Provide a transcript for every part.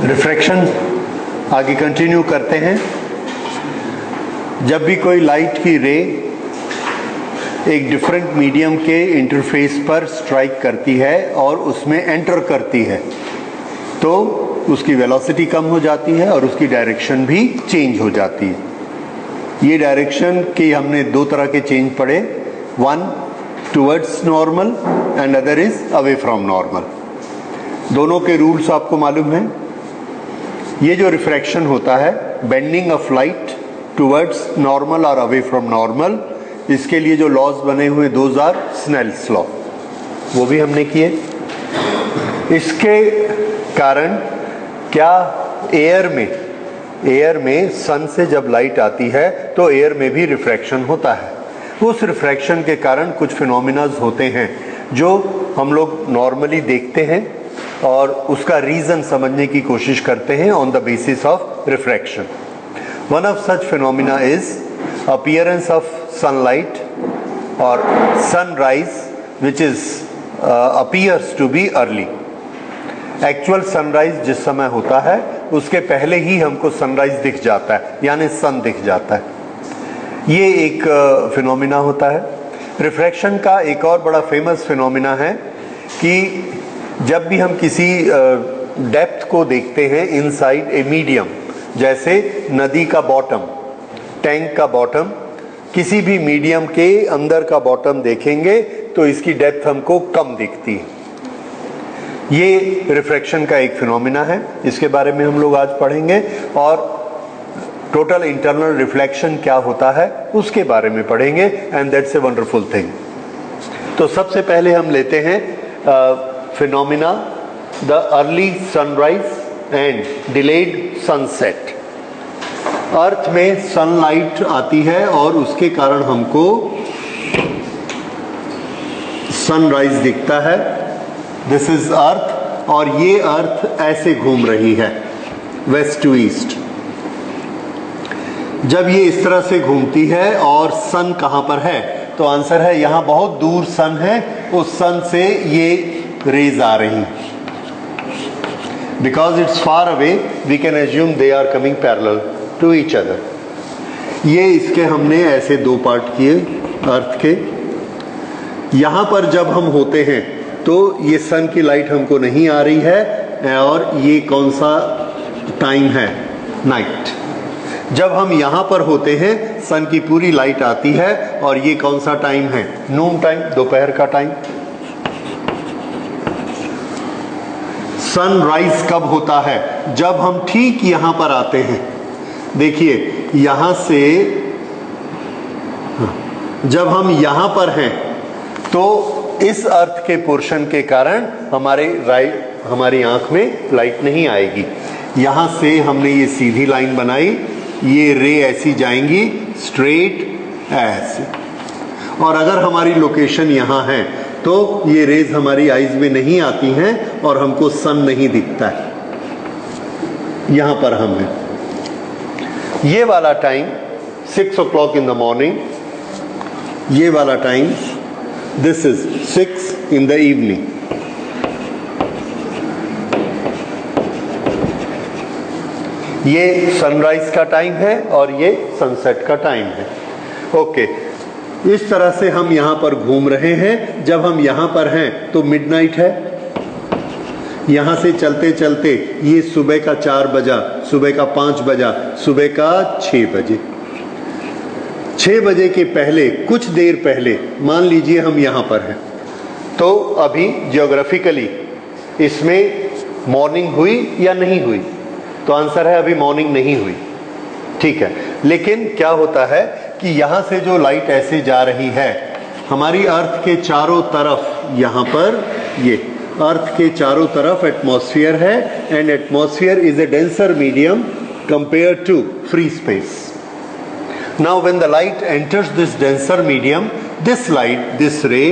Refraction आगे continue करते हैं। जब भी कोई लाइट की रे एक डिफरेंट मीडियम के इंटरफेस पर स्ट्राइक करती है और उसमें एंटर करती है तो उसकी वेलोसिटी कम हो जाती है और उसकी डायरेक्शन भी चेंज हो जाती है। ये डायरेक्शन के हमने दो तरह के चेंज पढ़े, one towards normal and other is away from normal. दोनों के रूल्स आपको मालूम हैं। ये जो रिफ्रैक्शन होता है, bending of light towards normal और अवे फ्रॉम नॉर्मल, इसके लिए जो लॉज बने हुए दोज आर स्नेल्स लॉ, वो भी हमने किए। इसके कारण क्या एयर में सन से जब लाइट आती है तो एयर में भी रिफ्रैक्शन होता है। उस रिफ्रैक्शन के कारण कुछ फिनोमिनाज होते हैं जो हम लोग नॉर्मली देखते हैं और उसका रीजन समझने की कोशिश करते हैं on the basis of refraction. One of such phenomena is appearance of sunlight और sunrise which is appears to be early. Actual sunrise जिस समय होता है उसके पहले ही हमको सनराइज दिख जाता है, यानी सन दिख जाता है। ये एक फिनोमिना होता है। रिफ्रैक्शन का एक और बड़ा फेमस फिनोमिना है कि जब भी हम किसी डेप्थ को देखते हैं इनसाइड ए मीडियम, जैसे नदी का बॉटम, टैंक का बॉटम, किसी भी मीडियम के अंदर का बॉटम देखेंगे तो इसकी डेप्थ हमको कम दिखती है। ये रिफ्रैक्शन का एक फिनोमिना है, इसके बारे में हम लोग आज पढ़ेंगे और टोटल इंटरनल रिफ्लेक्शन क्या होता है उसके बारे में पढ़ेंगे and that's a wonderful thing. तो सबसे पहले हम लेते हैं phenomena the early sunrise and delayed sunset. Earth में सनलाइट आती है और उसके कारण हमको सनराइज दिखता है। दिस इज अर्थ और ये अर्थ ऐसे घूम रही है वेस्ट टू ईस्ट। जब ये इस तरह से घूमती है और सन कहां पर है, तो आंसर है यहां बहुत दूर सन है, उस सन से ये रेज आ रही। Because it's far away we can assume they are coming parallel to each other. ये इसके हमने ऐसे दो पार्ट किए अर्थ के। यहां पर जब हम होते हैं तो ये सन की लाइट हमको नहीं आ रही है और ये कौन सा टाइम है, नाइट। जब हम यहां पर होते हैं सन की पूरी लाइट आती है और ये कौन सा टाइम है, नून टाइम, दोपहर का टाइम। सनराइज कब होता है, जब हम ठीक यहां पर आते हैं। देखिए यहां से जब हम यहां पर हैं तो इस अर्थ के पोर्शन के कारण हमारी आंख में लाइट नहीं आएगी। यहां से हमने ये सीधी लाइन बनाई, ये रे ऐसी जाएंगी स्ट्रेट ऐसे, और अगर हमारी लोकेशन यहां है तो ये रेज हमारी आईज में नहीं आती हैं और हमको सन नहीं दिखता है। यहां पर हम हैं। ये वाला time 6 o'clock in the morning, ये वाला time this is 6 in the evening। ये सनराइज का टाइम है और ये सनसेट का टाइम है। ओके, इस तरह से हम यहां पर घूम रहे हैं। जब हम यहां पर हैं तो मिडनाइट है। यहां से चलते चलते ये सुबह का 4 बजा, सुबह का 5 बजा, सुबह का 6 बजे। 6 बजे के पहले, कुछ देर पहले, मान लीजिए हम यहां पर हैं, तो अभी जियोग्राफिकली इसमें मॉर्निंग हुई या नहीं हुई, तो आंसर है अभी मॉर्निंग नहीं हुई। ठीक है, लेकिन क्या होता है कि यहां से जो लाइट ऐसे जा रही है, हमारी अर्थ के चारों तरफ, यहां पर ये अर्थ के चारों तरफ एटमॉस्फेयर है and atmosphere is a denser medium compare to free space. Now when the light enters this denser medium, this light, this ray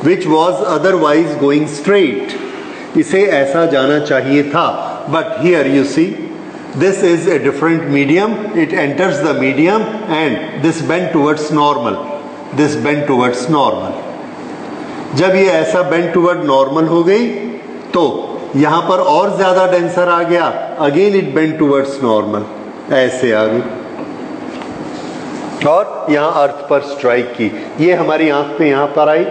which was otherwise going straight, इसे ऐसा जाना चाहिए था, but here you see this is a different medium, it enters the medium and this bend towards normal, this bend towards normal। जब ये ऐसा bend toward normal हो गई तो यहां पर और ज्यादा डेंसर आ गया, again it bend towards normal, ऐसे आ गई और यहां अर्थ पर स्ट्राइक की। ये हमारी आंख पे यहां पर आई,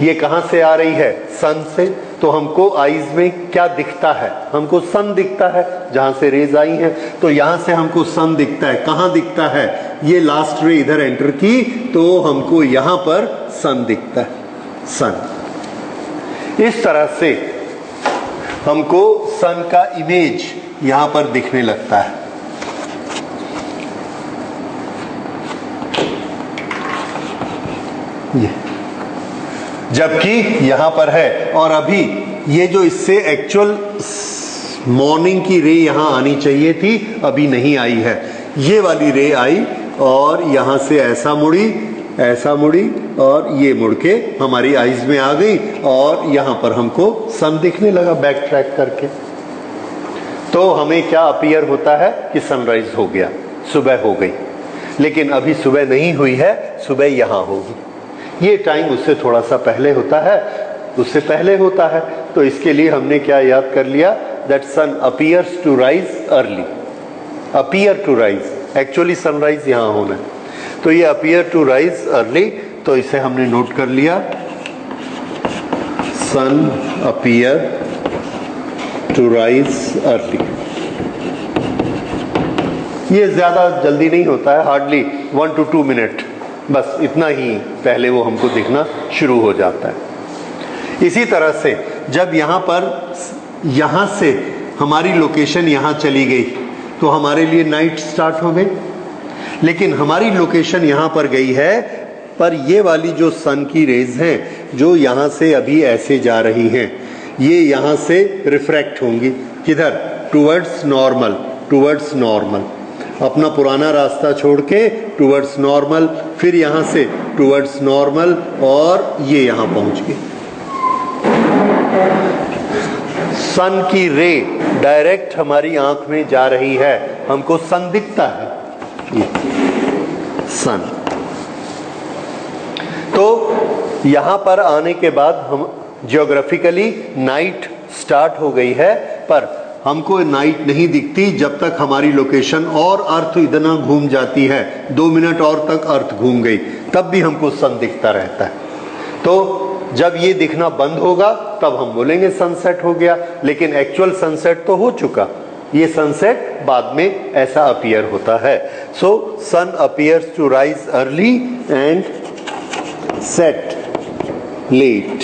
ये कहां से आ रही है? सन से। तो हमको आईज में क्या दिखता है? हमको सन दिखता है जहां से रेज आई हैं, तो यहां से हमको सन दिखता है। कहां दिखता है? ये लास्ट रे इधर एंटर की तो हमको यहां पर सन दिखता है, सन। इस तरह से हमको सन का इमेज यहां पर दिखने लगता है। ये जबकि यहां पर है, और अभी ये जो इससे एक्चुअल मॉर्निंग की रे यहां आनी चाहिए थी, अभी नहीं आई है। ये वाली रे आई और यहां से ऐसा मुड़ी और ये मुड़ के हमारी आईज में आ गई और यहां पर हमको सन दिखने लगा बैक ट्रैक करके। तो हमें क्या अपीयर होता है कि सनराइज हो गया, सुबह हो गई। लेकिन अभी सुबह नहीं हुई है, सुबह यहां होगी। ये टाइम उससे थोड़ा सा पहले होता है, उससे पहले होता है। तो इसके लिए हमने क्या याद कर लिया? That sun appears to rise early. Appear to rise, actually sunrise यहां होना है। तो ये अपीयर टू राइज अर्ली, तो इसे हमने नोट कर लिया, सन अपीयर टू राइज अर्ली। ये ज्यादा जल्दी नहीं होता है, हार्डली 1 to 2 मिनट, बस इतना ही पहले वो हमको दिखना शुरू हो जाता है। इसी तरह से जब यहां से हमारी लोकेशन यहां चली गई तो हमारे लिए नाइट स्टार्ट हो गई। लेकिन हमारी लोकेशन यहां पर गई है, पर ये वाली जो सन की रेज हैं जो यहां से अभी ऐसे जा रही हैं, ये यहां से रिफ्रैक्ट होंगी। किधर? Towards normal, towards normal. अपना पुराना रास्ता छोड़ के टुवर्ड्स नॉर्मल, फिर यहां से टुवर्ड्स नॉर्मल और ये यहां पहुंच गई। सन की रे डायरेक्ट हमारी आंख में जा रही है, हमको सन दिखता है, ये सन। तो यहां पर आने के बाद हम ज्योग्राफिकली नाइट स्टार्ट हो गई है, पर हमको नाइट नहीं दिखती जब तक हमारी लोकेशन और अर्थ इतना घूम जाती है। 2 मिनट और तक अर्थ घूम गई, तब भी हमको सन दिखता रहता है। तो जब ये दिखना बंद होगा तब हम बोलेंगे सनसेट हो गया। लेकिन एक्चुअल सनसेट तो हो चुका, ये सनसेट बाद में ऐसा अपीयर होता है। So sun appears to rise early and set late.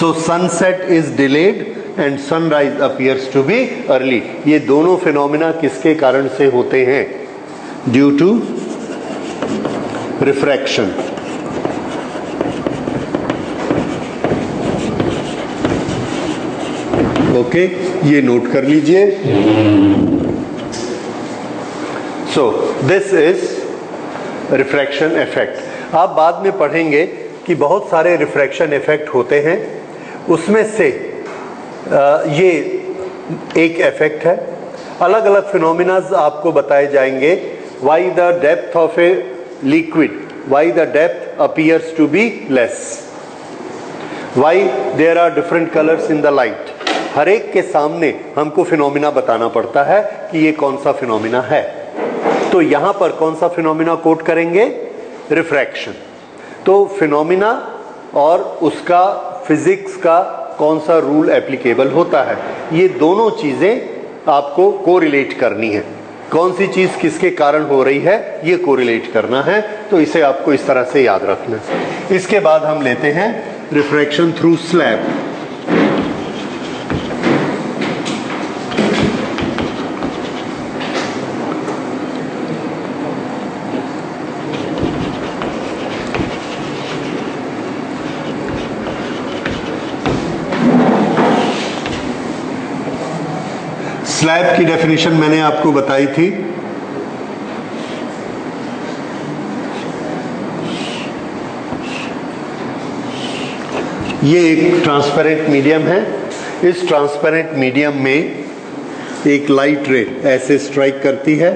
So sunset is delayed and sunrise appears to be early. ये दोनों फिनोमिना किसके कारण से होते हैं? Due to refraction. ओके, ये नोट कर लीजिए। So this is refraction effect. आप बाद में पढ़ेंगे कि बहुत सारे रिफ्रैक्शन इफेक्ट होते हैं, उसमें से ये एक इफेक्ट है। अलग अलग फिनोमिनाज आपको बताए जाएंगे। Why the depth of a liquid, why the depth appears to be less, why there are different colours in the light. हर एक के सामने हमको फिनोमिना बताना पड़ता है कि ये कौन सा फिनोमिना है। तो यहां पर कौन सा फिनोमिना कोट करेंगे? रिफ्रैक्शन। तो फिनोमिना और उसका फिजिक्स का कौन सा रूल एप्लीकेबल होता है, ये दोनों चीजें आपको कोरिलेट करनी है। कौन सी चीज किसके कारण हो रही है, ये कोरिलेट करना है। तो इसे आपको इस तरह से याद रखना है। इसके बाद हम लेते हैं रिफ्रैक्शन थ्रू स्लैब। स्लैब की डेफिनेशन मैंने आपको बताई थी। ये एक ट्रांसपेरेंट मीडियम है। इस ट्रांसपेरेंट मीडियम में एक लाइट रे ऐसे स्ट्राइक करती है।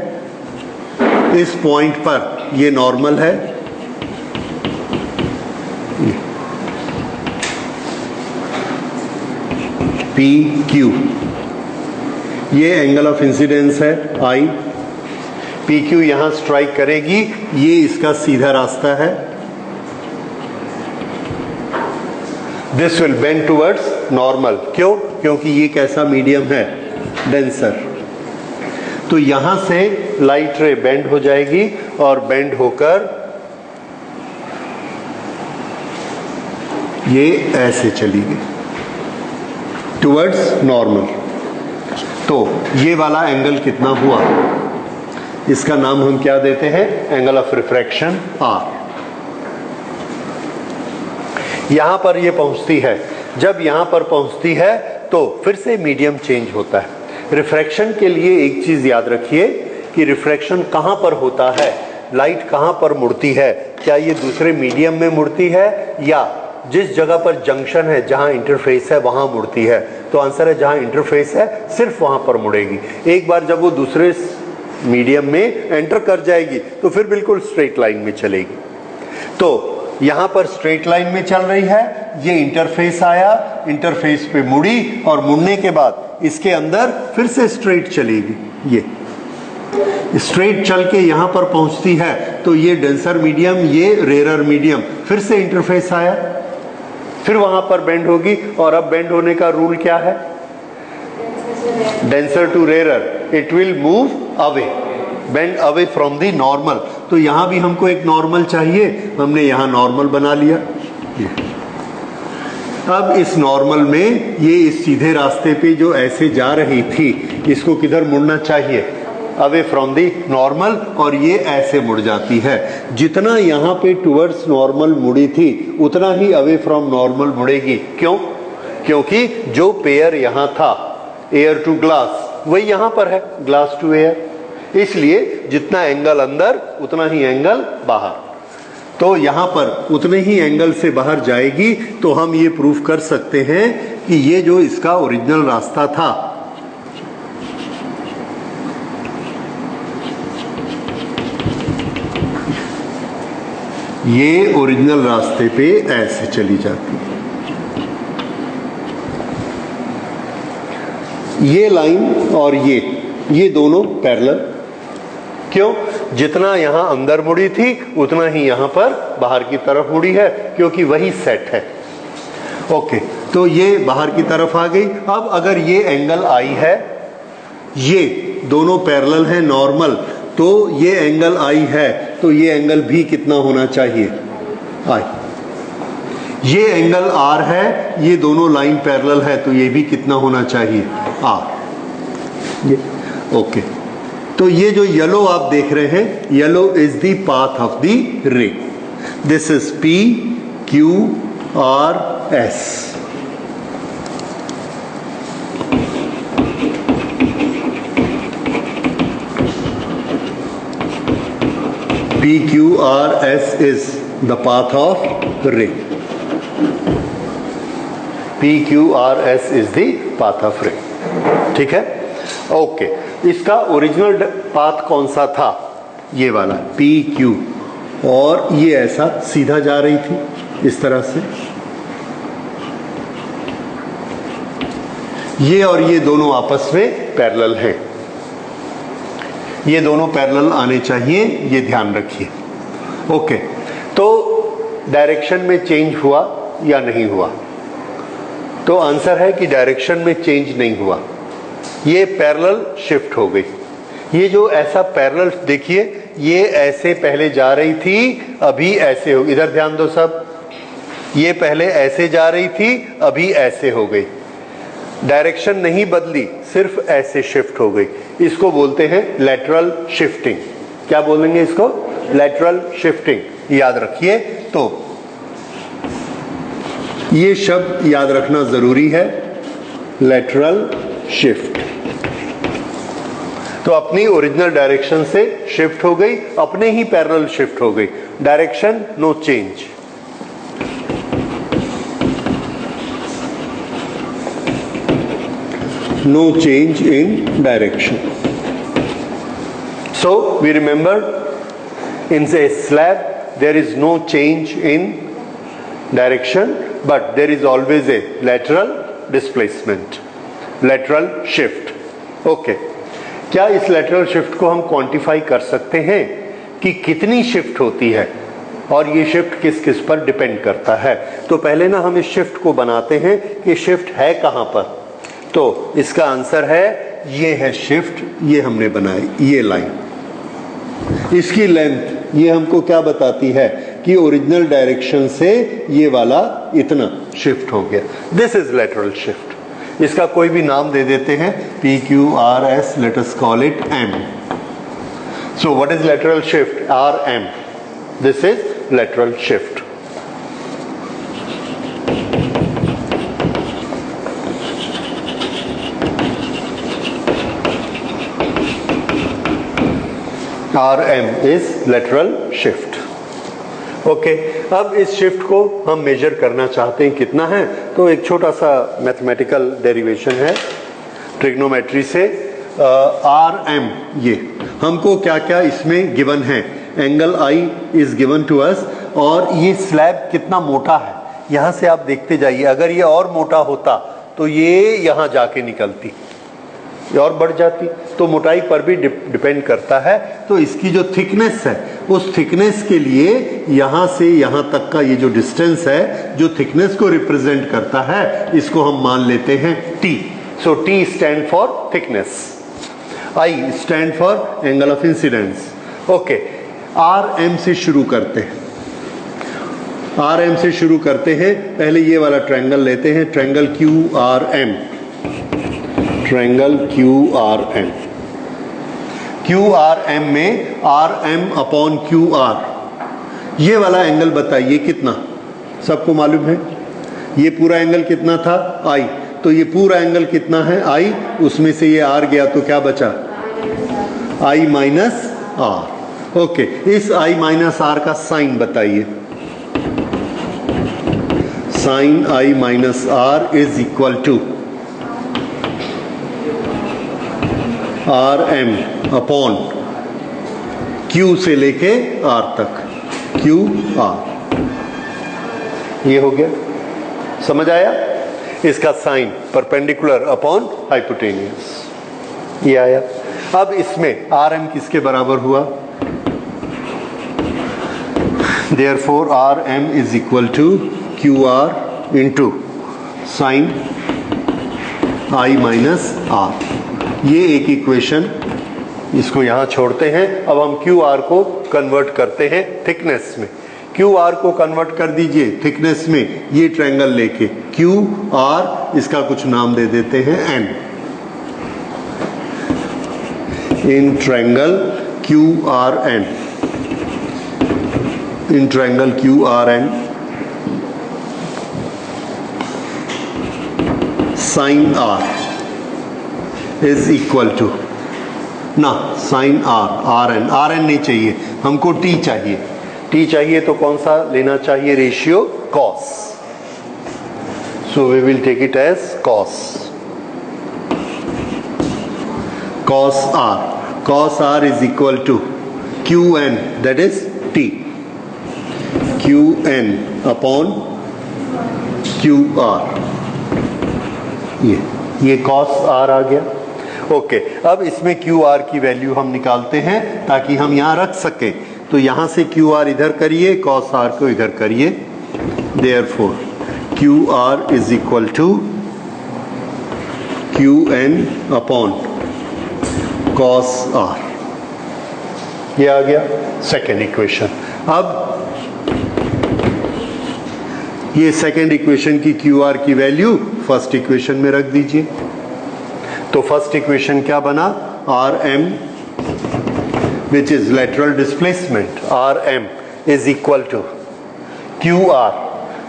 इस पॉइंट पर ये नॉर्मल है, पी क्यू, ये एंगल ऑफ इंसिडेंस है आई, पी क्यू यहां स्ट्राइक करेगी, ये इसका सीधा रास्ता है, this will bend towards normal. क्यों? क्योंकि ये कैसा मीडियम है? डेंसर। तो यहां से लाइट रे बेंड हो जाएगी और बेंड होकर ये ऐसे चली गई टुवर्ड्स नॉर्मल। तो ये वाला एंगल कितना हुआ? इसका नाम हम क्या देते हैं? Angle of refraction R. यहां पर ये पहुंचती है, जब यहां पर पहुंचती है तो फिर से मीडियम चेंज होता है। रिफ्रैक्शन के लिए एक चीज याद रखिए कि रिफ्रैक्शन कहां पर होता है, लाइट कहां पर मुड़ती है, क्या ये दूसरे मीडियम में मुड़ती है या जिस जगह पर जंक्शन है, जहां इंटरफेस है, वहां मुड़ती है? तो आंसर है जहां इंटरफेस है सिर्फ वहां पर मुड़ेगी। एक बार जब वो दूसरे मीडियम में एंटर कर जाएगी तो फिर बिल्कुल स्ट्रेट लाइन में चलेगी। तो यहां पर स्ट्रेट लाइन में चल रही है, ये इंटरफेस आया, इंटरफेस पे मुड़ी और मुड़ने के बाद इसके अंदर फिर से स्ट्रेट चलेगी, ये स्ट्रेट चल के यहां पर पहुंचती है तो ये डेंसर मीडियम, ये रेरर मीडियम, फिर से इंटरफेस आया, फिर वहां पर बेंड होगी। और अब बेंड होने का रूल क्या है? Denser to rarer, it will move away, bend away from the normal. तो यहां भी हमको एक नॉर्मल चाहिए, हमने यहां नॉर्मल बना लिया। अब इस नॉर्मल में ये इस सीधे रास्ते पे जो ऐसे जा रही थी, इसको किधर मुड़ना चाहिए? अवे फ्रॉम दी नॉर्मल, और ये ऐसे मुड़ जाती है। जितना यहाँ पे टुवर्ड्स नॉर्मल मुड़ी थी उतना ही अवे फ्रॉम नॉर्मल मुड़ेगी। क्यों? क्योंकि जो पेयर यहाँ था एयर टू ग्लास, वही यहाँ पर है ग्लास टू एयर, इसलिए जितना एंगल अंदर उतना ही एंगल बाहर। तो यहाँ पर उतने ही एंगल से बाहर जाएगी। तो हम ये प्रूफ कर सकते हैं कि ये जो इसका ओरिजिनल रास्ता था, ये ओरिजिनल रास्ते पे ऐसे चली जाती है। ये लाइन और ये दोनों पैरेलल। क्यों? जितना यहां अंदर मुड़ी थी उतना ही यहां पर बाहर की तरफ मुड़ी है, क्योंकि वही सेट है। ओके, तो ये बाहर की तरफ आ गई। अब अगर ये एंगल आई है, ये दोनों पैरेलल है नॉर्मल, तो ये एंगल आई है, तो ये एंगल भी कितना होना चाहिए? आई। ये एंगल आर है, ये दोनों लाइन पैरेलल है, तो ये भी कितना होना चाहिए? आर। ये ओके। तो ये जो येलो आप देख रहे हैं, yellow is the path of the रे। This is P Q R S. PQRS is the path of ray. PQRS is the path of ray. ठीक है? ओके, इसका ओरिजिनल पाथ कौन सा था? ये वाला PQ, और ये ऐसा सीधा जा रही थी इस तरह से। ये और ये दोनों आपस में पैरेलल हैं, ये दोनों पैरेलल आने चाहिए, ये ध्यान रखिए। ओके, तो डायरेक्शन में चेंज हुआ या नहीं हुआ? तो आंसर है कि डायरेक्शन में चेंज नहीं हुआ, ये पैरेलल शिफ्ट हो गई। ये जो ऐसा पैरेलल देखिए, ये ऐसे पहले जा रही थी, अभी ऐसे हो, इधर ध्यान दो सब, ये पहले ऐसे जा रही थी, अभी ऐसे हो गई। डायरेक्शन नहीं बदली, सिर्फ ऐसे शिफ्ट हो गई। इसको बोलते हैं लैटरल शिफ्टिंग। क्या बोलेंगे इसको? Lateral shifting. याद रखिए, तो ये शब्द याद रखना जरूरी है, लैटरल शिफ्ट। तो अपनी ओरिजिनल डायरेक्शन से शिफ्ट हो गई, अपने ही पैरेलल शिफ्ट हो गई। Direction no change. No change in direction. So we remember, in a slab there is no change in direction, but there is always a lateral displacement. Lateral shift. Okay, क्या इस lateral shift को हम quantify कर सकते हैं कि कितनी shift होती है और ये शिफ्ट किस किस पर डिपेंड करता है? तो पहले ना हम इस शिफ्ट को बनाते हैं कि शिफ्ट है कहाँ पर। तो इसका आंसर है ये है शिफ्ट, ये हमने बनाई ये लाइन। इसकी लेंथ ये हमको क्या बताती है कि ओरिजिनल डायरेक्शन से ये वाला इतना शिफ्ट हो गया। This is lateral shift. इसका कोई भी नाम दे देते हैं, P Q R S, let us call it M. So what is lateral shift? R M. This is lateral shift. RM is lateral shift. Okay, अब इस शिफ्ट को हम मेजर करना चाहते हैं कितना है, तो एक छोटा सा मैथमेटिकल डेरिवेशन है ट्रिग्नोमेट्री से। RM ये हमको क्या क्या इसमें गिवन है, angle I is given to us, और ये स्लैब कितना मोटा है यहां से आप देखते जाइए। अगर ये और मोटा होता तो ये यहां जाके निकलती, ये और बढ़ जाती, तो मोटाई पर भी डिपेंड करता है। तो इसकी जो थिकनेस है, उस थिकनेस के लिए यहां से यहां तक का ये जो डिस्टेंस है, जो थिकनेस को रिप्रेजेंट करता है, इसको हम मान लेते हैं T। So T stand for thickness, I stand for angle of incidence. Okay, RM से शुरू करते हैं। RM से शुरू करते हैं, पहले ये वाला ट्रायंगल लेते हैं, triangle QRM, triangle QRM। QRM में RM अपॉन QR, ये वाला एंगल बताइए कितना, सबको मालूम है? ये पूरा एंगल कितना था? I। तो ये पूरा एंगल कितना है? I, उसमें से ये R गया तो क्या बचा? I minus R। ओके, इस I माइनस R का साइन बताइए। Sine I minus R is equal to RM upon Q से लेके R तक, QR। ये हो गया, समझ आया? इसका साइन परपेंडिकुलर अपॉन हाइपोटेनियस, ये आया। अब इसमें RM किसके बराबर हुआ? Therefore RM is equal to QR into sin I minus R। ये एक इक्वेशन, इसको यहाँ छोड़ते हैं। अब हम QR को कन्वर्ट करते हैं थिकनेस में। QR को कन्वर्ट कर दीजिए थिकनेस में, ये ट्रायंगल लेके QR, इसका कुछ नाम दे देते हैं N। In triangle QRN, in triangle QRN, sin R is equal to ना sin R, RN नहीं चाहिए हमको, T चाहिए। T चाहिए तो कौन सा लेना चाहिए ratio? cos। So we will take it as cos, cos R। cos R is equal to Qn, that is T, Qn upon QR। ये cos R आ गया। ओके, अब इसमें QR की वैल्यू हम निकालते हैं ताकि हम यहाँ रख सकें। तो यहाँ से QR इधर करिए, cos R को इधर करिए। Therefore QR is equal to Qn upon cos R। ये आ गया सेकेंड इक्वेशन। अब ये सेकेंड इक्वेशन की QR की वैल्यू फर्स्ट इक्वेशन में रख दीजिए। तो फर्स्ट इक्वेशन क्या बना? RM which is lateral displacement, RM is equal to QR,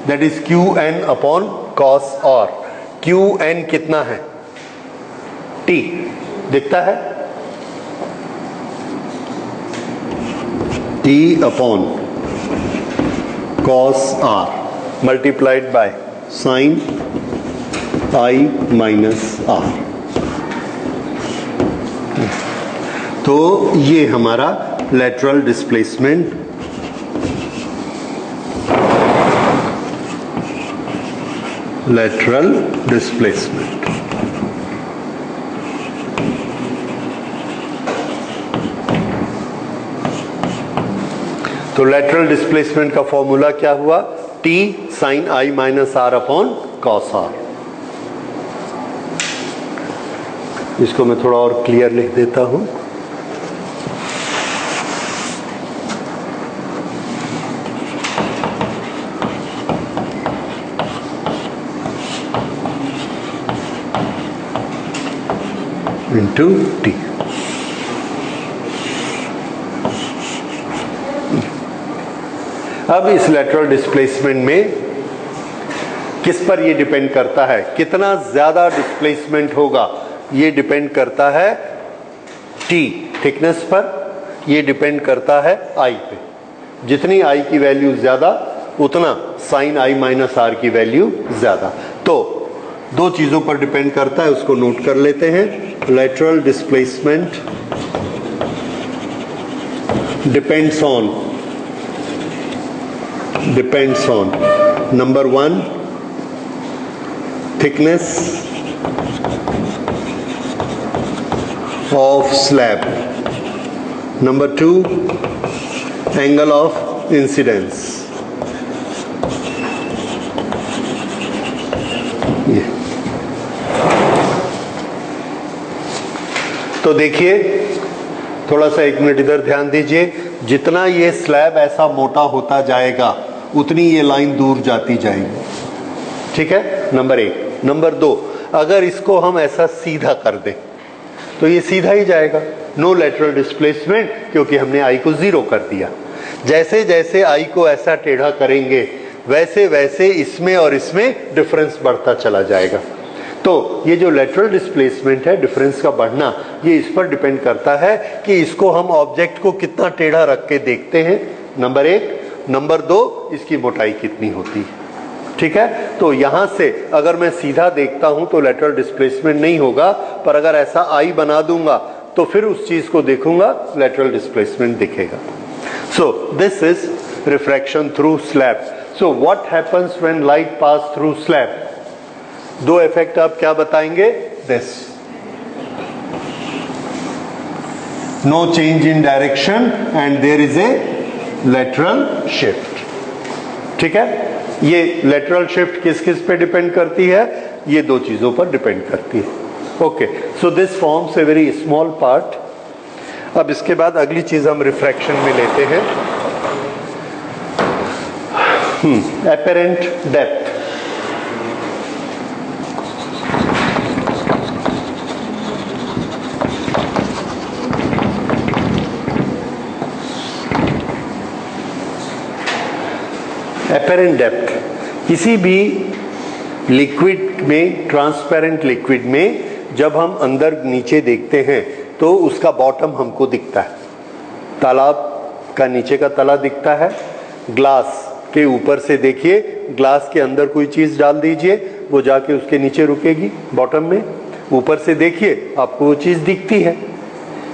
that is Qn upon cos R। Qn कितना है? T दिखता है, T upon cos R multiplied by sin I minus R। तो ये हमारा लेटरल डिस्प्लेसमेंट तो लेटरल डिस्प्लेसमेंट का formula क्या हुआ? T sin I minus R upon cos R। इसको मैं थोड़ा और क्लियर लिख देता हूं। Into T। अब इस लेटरल डिस्प्लेसमेंट में किस पर ये डिपेंड करता है? कितना ज्यादा डिस्प्लेसमेंट होगा ये डिपेंड करता है T थिकनेस पर, ये डिपेंड करता है I पे। जितनी I की वैल्यू ज्यादा उतना साइन I माइनस R की वैल्यू ज्यादा। तो दो चीजों पर डिपेंड करता है, उसको नोट कर लेते हैं। Lateral displacement depends on number 1 thickness of slab, number 2 angle of incidence। तो देखिए, थोड़ा सा 1 मिनट इधर ध्यान दीजिए। जितना ये स्लैब ऐसा मोटा होता जाएगा उतनी ये लाइन दूर जाती जाएगी, ठीक है, नंबर 1। नंबर 2, अगर इसको हम ऐसा सीधा कर दें तो ये सीधा ही जाएगा, नो लेटरल डिस्प्लेसमेंट, क्योंकि हमने I को 0 कर दिया। जैसे जैसे I को ऐसा टेढ़ा करेंगे वैसे वैसे इसमें और इसमें डिफरेंस बढ़ता चला जाएगा। तो ये जो लेटरल डिस्प्लेसमेंट है, डिफरेंस का बढ़ना, ये इस पर डिपेंड करता है कि इसको हम ऑब्जेक्ट को कितना टेढ़ा रख के देखते हैं, नंबर 1। नंबर 2, इसकी मोटाई कितनी होती है, ठीक है। तो यहां से अगर मैं सीधा देखता हूं तो लेटरल डिस्प्लेसमेंट नहीं होगा, पर अगर ऐसा I बना दूंगा तो फिर उस चीज को देखूंगा, लेटरल डिस्प्लेसमेंट दिखेगा। So this is refraction through slab. So what happens when light pass through slab? दो इफेक्ट आप क्या बताएंगे? This, no change in direction and there is a lateral shift, ठीक है। ये लेटरल शिफ्ट किस किस पे डिपेंड करती है? ये दो चीजों पर डिपेंड करती है। Okay, so this forms a very small part. अब इसके बाद अगली चीज हम रिफ्रैक्शन में लेते हैं, एपेरेंट डेप्थ। एपेरेंट डेप्थ किसी भी लिक्विड में, ट्रांसपेरेंट लिक्विड में जब हम अंदर नीचे देखते हैं तो उसका बॉटम हमको दिखता है। तालाब का नीचे का तला दिखता है। ग्लास के ऊपर से देखिए, ग्लास के अंदर कोई चीज डाल दीजिए, वो जाके उसके नीचे रुकेगी बॉटम में। ऊपर से देखिए, आपको वो चीज दिखती है।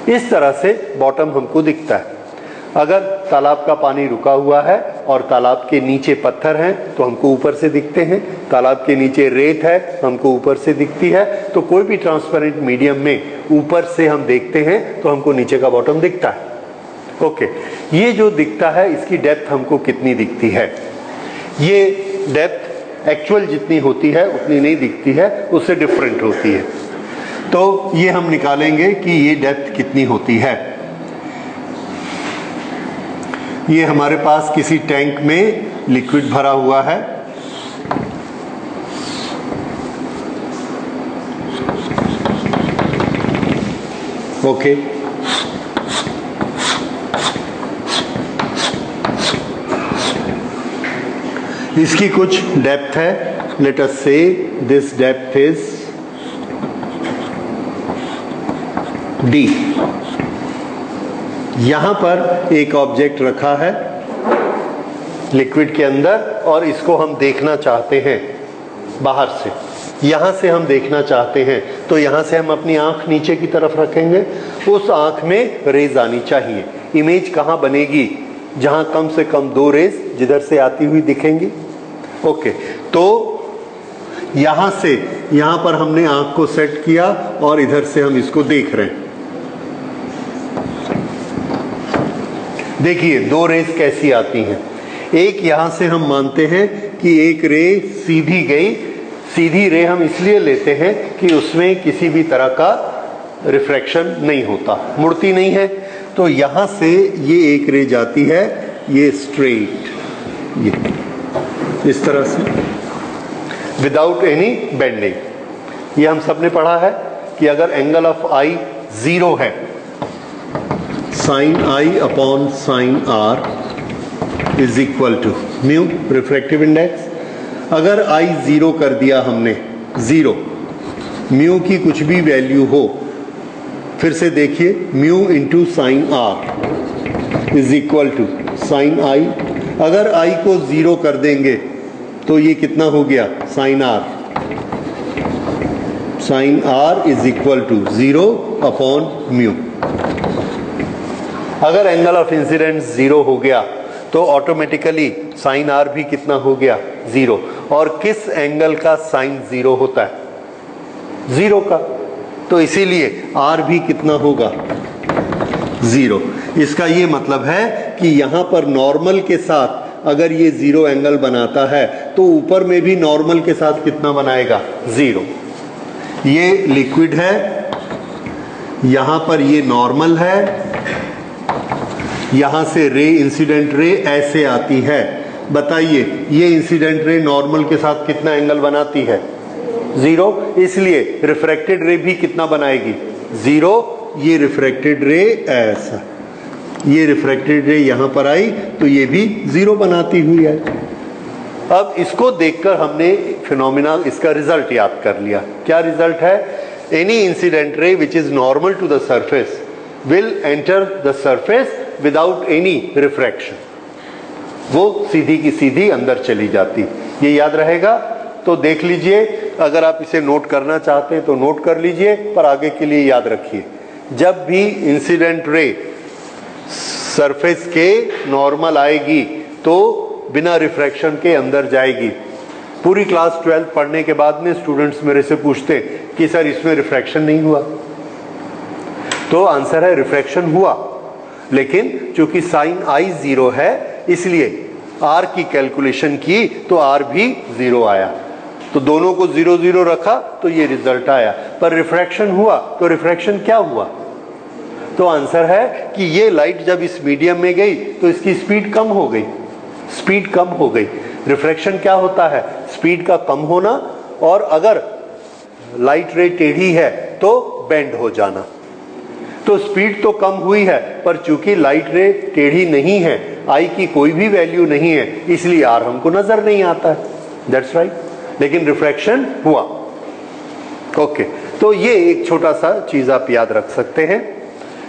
इस तरह से बॉटम हमको दिखता है। अगर तालाब का पानी रुका हुआ है और तालाब के नीचे पत्थर हैं तो हमको ऊपर से दिखते हैं, तालाब के नीचे रेत है हमको ऊपर से दिखती है। तो कोई भी ट्रांसपेरेंट मीडियम में ऊपर से हम देखते हैं तो हमको नीचे का बॉटम दिखता है। ओके, ये जो दिखता है इसकी डेप्थ हमको कितनी दिखती है? ये डेप्थ एक्चुअल जितनी होती है उतनी नहीं दिखती है, उससे डिफरेंट होती है। तो ये हम निकालेंगे कि ये डेप्थ कितनी होती है। ये हमारे पास किसी टैंक में लिक्विड भरा हुआ है। ओके, इसकी कुछ डेप्थ है। लेट अस से दिस डेप्थ इज D। यहां पर एक ऑब्जेक्ट रखा है लिक्विड के अंदर और इसको हम देखना चाहते हैं बाहर से। यहां से हम देखना चाहते हैं तो यहां से हम अपनी आंख नीचे की तरफ रखेंगे। उस आंख में रेज आनी चाहिए। इमेज कहां बनेगी? जहां कम से कम 2 रेज जिधर से आती हुई दिखेंगी। ओके, तो यहां से यहां पर हमने आंख को सेट किया और इधर से हम इसको देख रहे हैं। देखिए दो रेज कैसी आती हैं। एक यहां से हम मानते हैं कि एक रे सीधी गई, सीधी रे हम इसलिए लेते हैं कि उसमें किसी भी तरह का रिफ्रैक्शन नहीं होता, मुड़ती नहीं है। तो यहां से ये एक रे जाती है, ये स्ट्रेट, ये इस तरह से विदाउट एनी बेंडिंग। ये हम सब ने पढ़ा है कि अगर एंगल ऑफ आई 0 है, sine I upon sine R is equal to mu refractive index. अगर आई 0 कर दिया हमने, 0, म्यू की कुछ भी वैल्यू हो, फिर से देखिए mu into sine R is equal to sine I. अगर आई को 0 कर देंगे तो ये कितना हो गया, sine R. Sine R is equal to 0 upon mu. अगर एंगल ऑफ इंसिडेंस 0 हो गया तो ऑटोमेटिकली साइन आर भी कितना हो गया, 0। और किस एंगल का साइन 0 होता है, 0 का, तो इसीलिए आर भी कितना होगा, 0। इसका ये मतलब है कि यहां पर नॉर्मल के साथ अगर ये 0 एंगल बनाता है तो ऊपर में भी नॉर्मल के साथ कितना बनाएगा, 0। ये लिक्विड है, यहां पर ये नॉर्मल है, यहां से रे, इंसिडेंट रे ऐसे आती है। बताइए ये इंसिडेंट रे नॉर्मल के साथ कितना एंगल बनाती है, 0। इसलिए रिफ्रैक्टेड रे भी कितना बनाएगी, 0। ये रिफ्रैक्टेड रे ऐसा, ये रिफ्रैक्टेड रे यहां पर आई तो ये भी 0 बनाती हुई है। अब इसको देखकर हमने फिनोमिना, इसका रिजल्ट याद कर लिया। क्या रिजल्ट है, any incident ray which is normal to the surface will enter the surface without any refraction. वो सीधी की सीधी अंदर चली जाती। ये याद रहेगा तो देख लीजिए, अगर आप इसे नोट करना चाहते हैं तो नोट कर लीजिए, पर आगे के लिए याद रखिए, जब भी इंसिडेंट रे सरफेस के नॉर्मल आएगी तो बिना रिफ्रैक्शन के अंदर जाएगी। पूरी क्लास 12 पढ़ने के बाद में स्टूडेंट्स मेरे से पूछते कि सर इसमें रिफ्रैक्शन नहीं हुआ, तो आंसर है रिफ्रैक्शन हुआ, लेकिन चूंकि साइन आई 0 है इसलिए आर की कैलकुलेशन की तो आर भी 0 आया। तो दोनों को 0 0 रखा तो ये रिजल्ट आया। पर रिफ्रैक्शन हुआ तो रिफ्रैक्शन क्या हुआ, तो आंसर है कि ये लाइट जब इस मीडियम में गई तो इसकी स्पीड कम हो गई, स्पीड कम हो गई। रिफ्रैक्शन क्या होता है, स्पीड का कम होना, और अगर लाइट रे टेढ़ी है तो बेंड हो जाना। तो स्पीड तो कम हुई है, पर चूंकि लाइट रे टेढ़ी नहीं है, आई की कोई भी वैल्यू नहीं है, इसलिए आर हमको नजर नहीं आता है। दैट्स राइट, लेकिन रिफ्रैक्शन हुआ। ओके, तो ये एक छोटा सा चीज आप याद रख सकते हैं।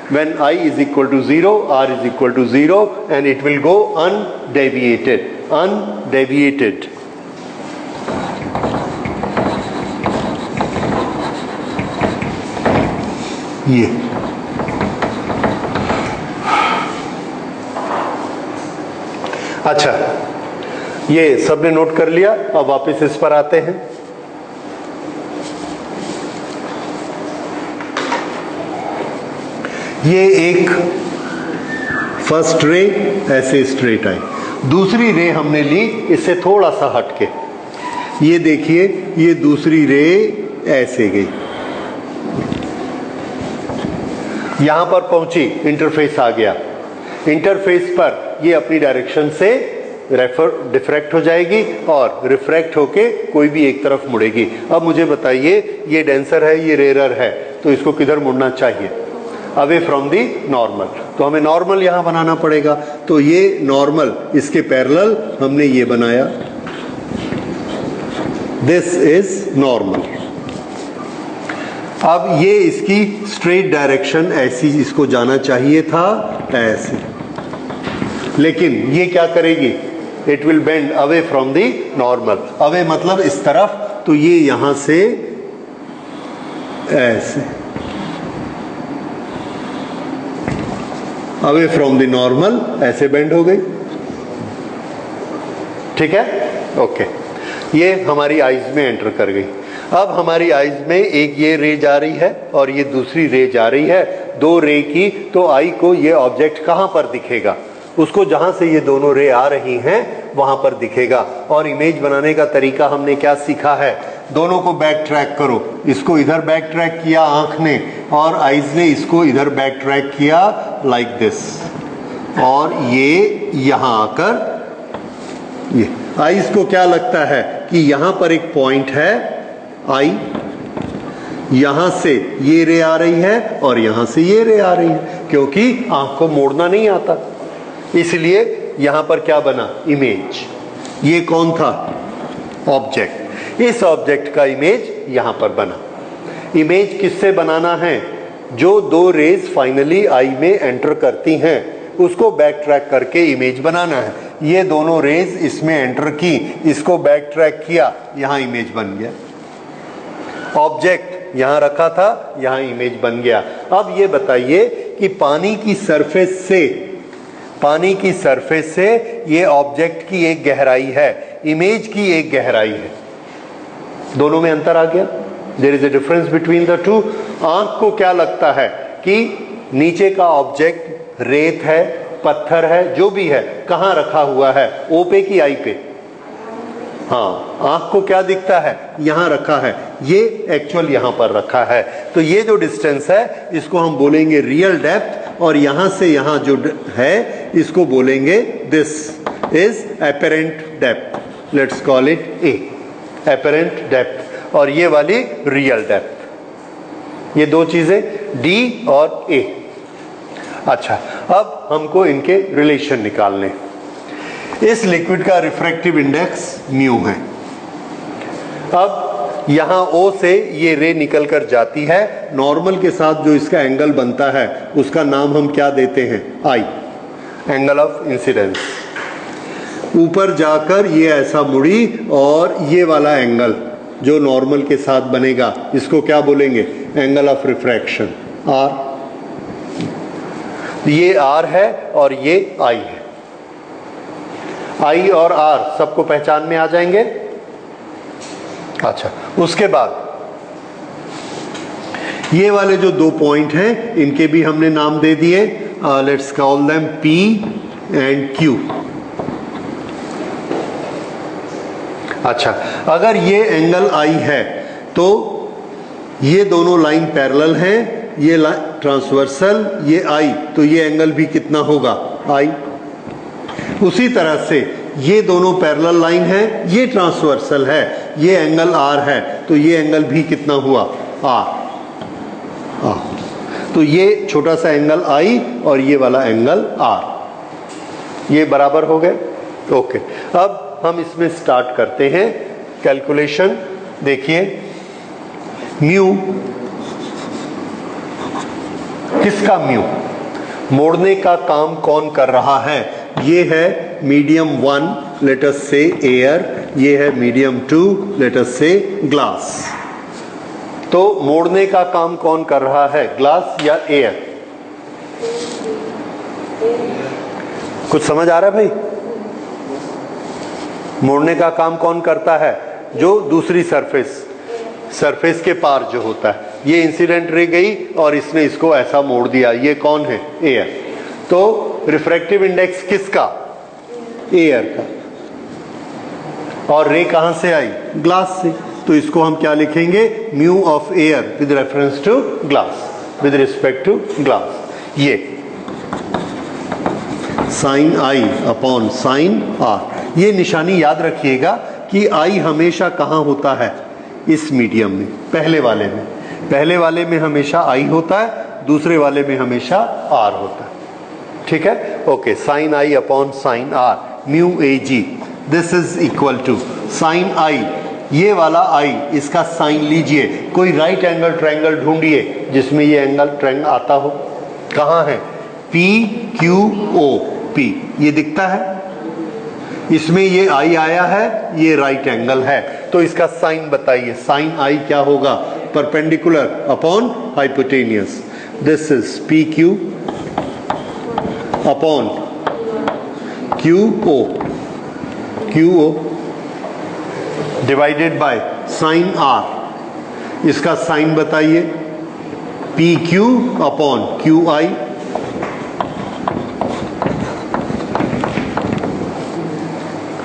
When I is equal to 0, R is equal to 0, and it will go undeviated, undeviated. ये अच्छा, ये सबने नोट कर लिया। अब वापस इस पर आते हैं। ये एक फर्स्ट रे ऐसे स्ट्रेट आई, दूसरी रे हमने ली इससे थोड़ा सा हटके। ये देखिए, ये दूसरी रे ऐसे गई, यहां पर पहुंची, इंटरफेस आ गया। इंटरफेस पर ये अपनी डायरेक्शन से डिफ्रैक्ट हो जाएगी और रिफ्रैक्ट होके कोई भी एक तरफ मुड़ेगी। अब मुझे बताइए, ये डेंसर है, ये रेयर है, तो इसको किधर मुड़ना चाहिए, अवे फ्रॉम दी नॉर्मल। तो हमें नॉर्मल यहां बनाना पड़ेगा। तो ये नॉर्मल, इसके पैरेलल हमने ये बनाया, दिस इज नॉर्मल। अब ये इसकी स्ट्रेट डायरेक्शन ऐसी इसको जाना चाहिए था, ऐसे, लेकिन ये क्या करेगी, it will bend away from the normal. Away मतलब इस तरफ, तो ये यहां से ऐसे अवे फ्रॉम द नॉर्मल ऐसे बेंड हो गई। ठीक है, ओके। ये हमारी आईज में एंटर कर गई। अब हमारी आईज में एक ये रे जा रही है और ये दूसरी रे जा रही है, दो रे की। तो आई को ये ऑब्जेक्ट कहां पर दिखेगा, उसको जहां से ये दोनों रे आ रही हैं वहां पर दिखेगा। और इमेज बनाने का तरीका हमने क्या सीखा है, दोनों को बैक ट्रैक करो, इसको इधर बैक ट्रैक किया आंख ने और आईज ने इसको इधर बैक ट्रैक किया लाइक दिस, और ये यहां आकर ये आईज को क्या लगता है कि यहां पर एक पॉइंट है आई, यहां से ये रे आ रही है और यहां से ये रे आ रही है, क्योंकि आंख को मोड़ना नहीं आता, इसलिए यहां पर क्या बना, इमेज। ये कौन था, ऑब्जेक्ट। इस ऑब्जेक्ट का इमेज यहां पर बना। इमेज किससे बनाना है, जो दो रेज फाइनली आई में एंटर करती हैं उसको बैक ट्रैक करके इमेज बनाना है। ये दोनों रेज इसमें एंटर की, इसको बैक ट्रैक किया, यहां इमेज बन गया। ऑब्जेक्ट यहां रखा था, यहां इमेज बन गया। अब ये बताइए कि पानी की सरफेस से ये ऑब्जेक्ट की एक गहराई है, इमेज की एक गहराई है, दोनों में अंतर आ गया। There is a difference between the two. आंख को क्या लगता है कि नीचे का ऑब्जेक्ट रेत है, पत्थर है, जो भी है, कहां रखा हुआ है, ओ पे की आई पे? हाँ, आंख को क्या दिखता है, यहां रखा है, ये एक्चुअल यहां पर रखा है। तो ये जो डिस्टेंस है इसको हम बोलेंगे रियल डेप्थ, और यहां से यहां जो है इसको बोलेंगे this is apparent depth. Let's call it A, apparent depth, और ये वाली रियल डेप्थ। ये दो चीजें डी और ए। अच्छा, अब हमको इनके रिलेशन निकालने। इस लिक्विड का रिफ्रैक्टिव इंडेक्स म्यू है। अब यहां ओ से ये रे निकल कर जाती है, नॉर्मल के साथ जो इसका एंगल बनता है उसका नाम हम क्या देते हैं, आई, एंगल ऑफ इंसिडेंस। ऊपर जाकर ये ऐसा मुड़ी और ये वाला एंगल जो नॉर्मल के साथ बनेगा इसको क्या बोलेंगे, एंगल ऑफ रिफ्रैक्शन, आर। ये आर है और ये आई है। आई और आर सबको पहचान में आ जाएंगे। अच्छा, उसके बाद ये वाले जो दो पॉइंट हैं इनके भी हमने नाम दे दिए, let's call them P and Q. अच्छा, अगर ये एंगल आई है तो ये दोनों लाइन पैरेलल हैं, ये ट्रांसवर्सल, ये आई, तो ये एंगल भी कितना होगा, आई। उसी तरह से ये दोनों पैरेलल लाइन है, ये ट्रांसवर्सल है, ये एंगल आर है, तो ये एंगल भी कितना हुआ, आर। तो ये छोटा सा एंगल आई और ये वाला एंगल आर, ये बराबर हो गए। ओके, अब हम इसमें स्टार्ट करते हैं कैलकुलेशन। देखिए, म्यू, किसका म्यू, मोड़ने का काम कौन कर रहा है, ये है मीडियम 1 लेट अस से एयर, ये है मीडियम 2 लेट अस से ग्लास। तो मोड़ने का काम कौन कर रहा है, ग्लास या एयर? कुछ समझ आ रहा है भाई? मोड़ने का काम कौन करता है, जो दूसरी सरफेस के पार जो होता है। ये इंसिडेंट रे गई और इसने इसको ऐसा मोड़ दिया, ये कौन है, एयर। तो रिफ्रैक्टिव इंडेक्स किसका, एयर का, और रे कहां से आई, ग्लास से। तो इसको हम क्या लिखेंगे, mu of air with reference to glass, with respect to glass. ये sine I upon sine R. ये निशानी याद रखिएगा कि आई हमेशा कहां होता है, इस मीडियम में, पहले वाले में हमेशा आई होता है, दूसरे वाले में हमेशा आर होता है। ठीक है, okay. Sine I upon sine R, mu A G, this is equal to sine I, ये वाला आई, इसका साइन लीजिए। कोई राइट एंगल ट्रायंगल ढूंढिए जिसमें ये एंगल ट्रायंगल आता हो। कहां है, पी क्यू ओ, पी, ये दिखता है, इसमें ये आई आया है, ये राइट एंगल है, तो इसका साइन बताइए। साइन आई क्या होगा, perpendicular upon hypotenuse. This is P Q upon Q O divided by sine R. इसका साइन बताइए, P Q upon Q I.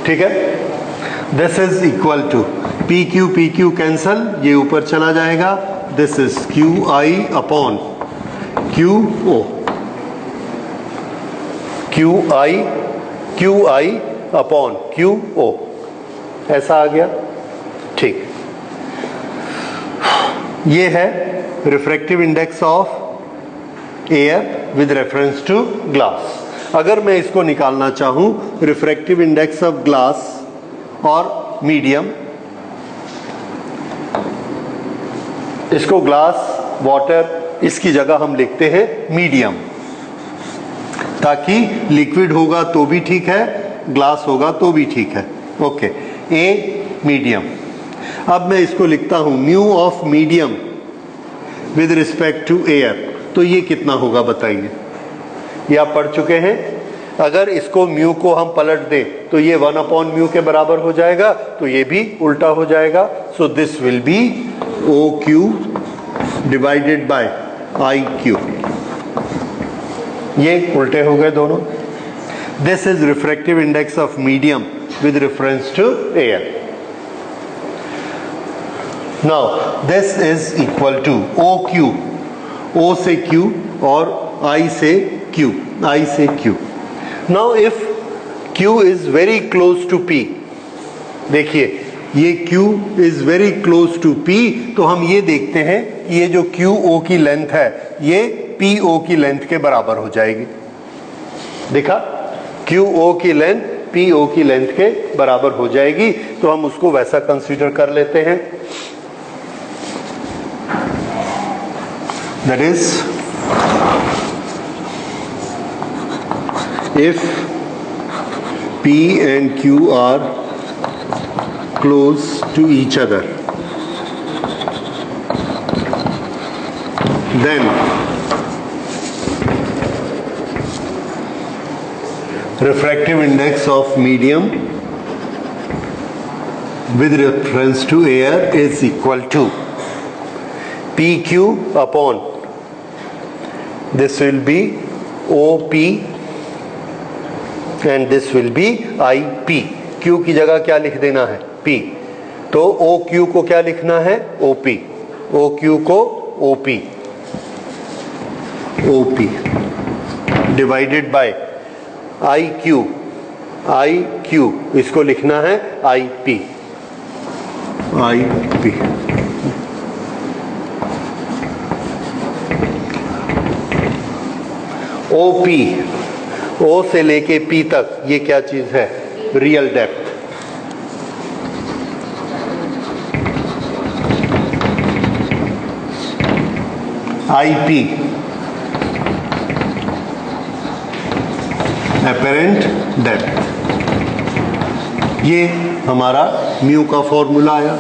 ठीक है। This is equal to P Q cancel, ये ऊपर चला जाएगा। This is Q I upon Q O, Q I upon Q O, ऐसा आ गया। ठीक, ये है refractive index of air with reference to glass. अगर मैं इसको निकालना चाहूं, रिफ्रैक्टिव इंडेक्स ऑफ ग्लास और मीडियम, इसको ग्लास, वाटर, इसकी जगह हम लिखते हैं मीडियम, ताकि लिक्विड होगा तो भी ठीक है, ग्लास होगा तो भी ठीक है। Okay, a medium. अब मैं इसको लिखता हूं mu of medium with respect to air, तो ये कितना होगा बताइए, ये आप पढ़ चुके हैं। अगर इसको म्यू को हम पलट दें तो ये 1 अपॉन म्यू के बराबर हो जाएगा, तो ये भी उल्टा हो जाएगा। So this will be O Q divided by I Q, ये उल्टे हो गए दोनों। This is refractive index of medium with reference to air. Now this is equal to O Q, O से क्यू और आई से क्यू, आई से Q. Now if Q is very close to P, देखिए ये Q is very close to P, तो हम ये देखते हैं कि ये जो QO की लेंथ है ये PO की लेंथ के बराबर हो जाएगी। देखा, QO की लेंथ PO की लेंथ के बराबर हो जाएगी, तो हम उसको वैसा कंसीडर कर लेते हैं। That is if P and Q are close to each other, then refractive index of medium with reference to air is equal to PQ upon, this will be OP and this will be IP। Q की जगह क्या लिख देना है, P, तो OQ को क्या लिखना है, OP, OQ को OP, OP divided by IQ, IQ इसको लिखना है IP, IP। OP, O से लेके P तक ये क्या चीज है, real depth. IP apparent depth, ये हमारा म्यू का फॉर्मूला आया।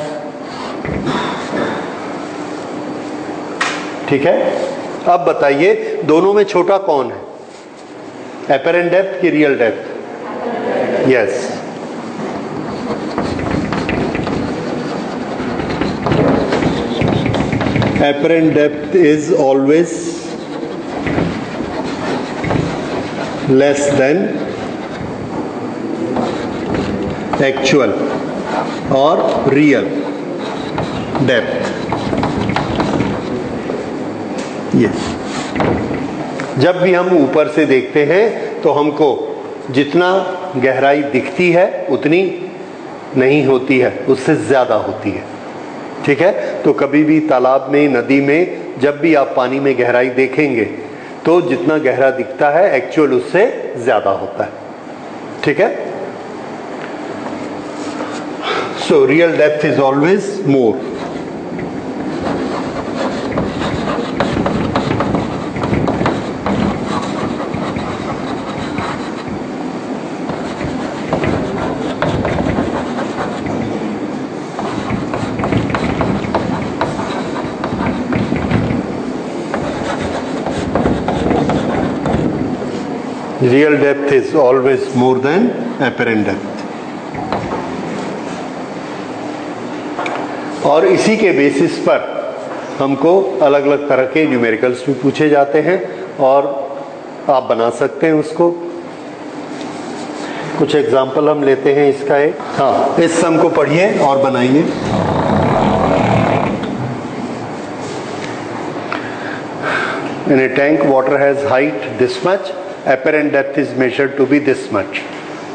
ठीक है, अब बताइए दोनों में छोटा कौन है, एपरेंट डेप्थ की real depth? Yes, apparent depth is always less than actual or real depth। ये जब भी हम ऊपर से देखते हैं तो हमको जितना गहराई दिखती है उतनी नहीं होती है, उससे ज्यादा होती है। ठीक है, तो कभी भी तालाब में, नदी में जब भी आप पानी में गहराई देखेंगे तो जितना गहरा दिखता है एक्चुअल उससे ज्यादा होता है। ठीक है, so real depth is always more. Real depth is always more than apparent depth। और इसी के बेसिस पर हमको अलग अलग तरह के न्यूमेरिकल्स भी पूछे जाते हैं और आप बना सकते हैं उसको। कुछ एग्जाम्पल हम लेते हैं इसका एक। हाँ, इस सम को पढ़िए और बनाइए। In a tank, water has height this much, apparent depth is measured to be this much.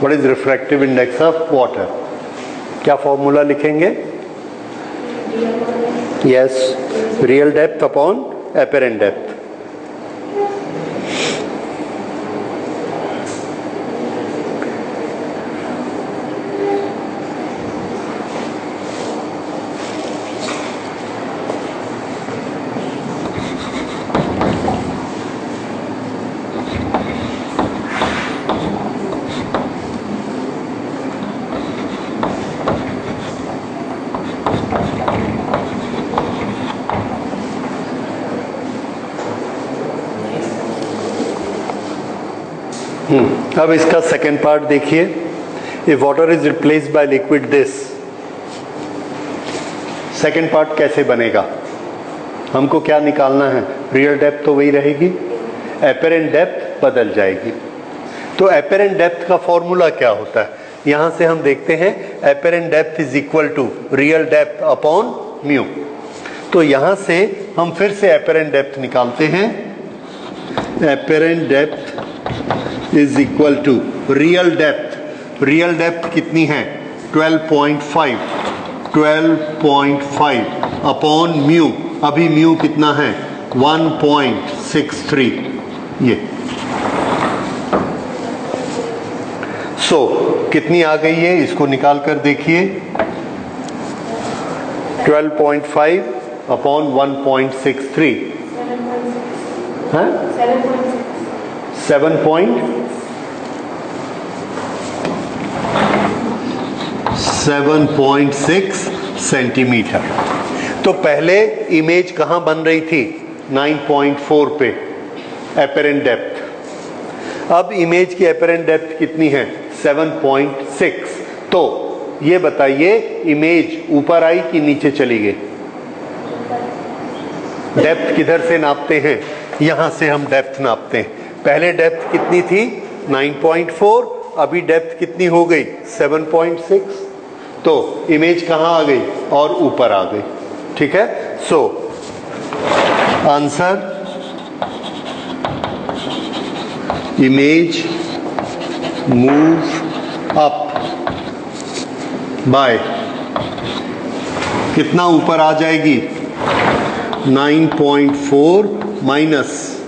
What is refractive index of water? क्या फॉर्मूला लिखेंगे? Yes, real depth upon apparent depth. अब इसका सेकेंड पार्ट देखिए। If water is replaced by liquid this, second part कैसे बनेगा? हमको क्या निकालना है? रियल डेप्थ तो वही रहेगी, एपेरेंट डेप्थ बदल जाएगी। तो एपेरेंट डेप्थ का फॉर्मूला क्या होता है? यहां से हम देखते हैं apparent depth is equal to real depth upon mu. तो यहां से हम फिर से एपेरेंट डेप्थ निकालते हैं। Apparent depth is equal to real depth. Real depth कितनी है? 12.5 अपॉन म्यू। अभी म्यू कितना है? 1.63। ये कितनी आ गई है? इसको निकाल कर देखिए। 12.5 अपॉन 1.63 है 7.6 सेंटीमीटर। तो पहले इमेज कहां बन रही थी? 9.4 पे एपेरेंट डेप्थ। अब इमेज की एपेरेंट डेप्थ कितनी है? 7.6। तो ये बताइए इमेज ऊपर आई कि नीचे चली गई? डेप्थ किधर से नापते हैं? यहां से हम डेप्थ नापते हैं। पहले डेप्थ कितनी थी? 9.4। अभी डेप्थ कितनी हो गई? 7.6। तो इमेज कहां आ गई? और ऊपर आ गई। ठीक है। So answer, image move up by कितना ऊपर आ जाएगी? 9.4 minus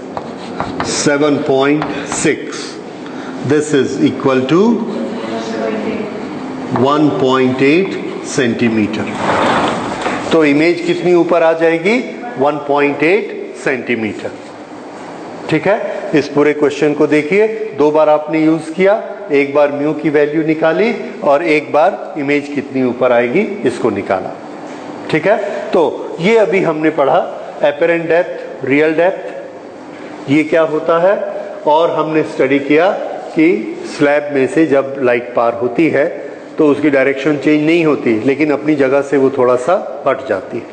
7.6। This is equal to 1.8 centimetre. तो इमेज कितनी ऊपर आ जाएगी? 1.8 सेंटीमीटर। ठीक है। इस पूरे क्वेश्चन को देखिए, दो बार आपने यूज किया। एक बार म्यू की वैल्यू निकाली और एक बार इमेज कितनी ऊपर आएगी इसको निकाला। ठीक है। तो ये अभी हमने पढ़ा एपेरेंट डेप्थ, रियल डेप्थ, ये क्या होता है। और हमने स्टडी किया कि स्लैब में से जब लाइट पार होती है तो उसकी डायरेक्शन चेंज नहीं होती, लेकिन अपनी जगह से वो थोड़ा सा हट जाती है।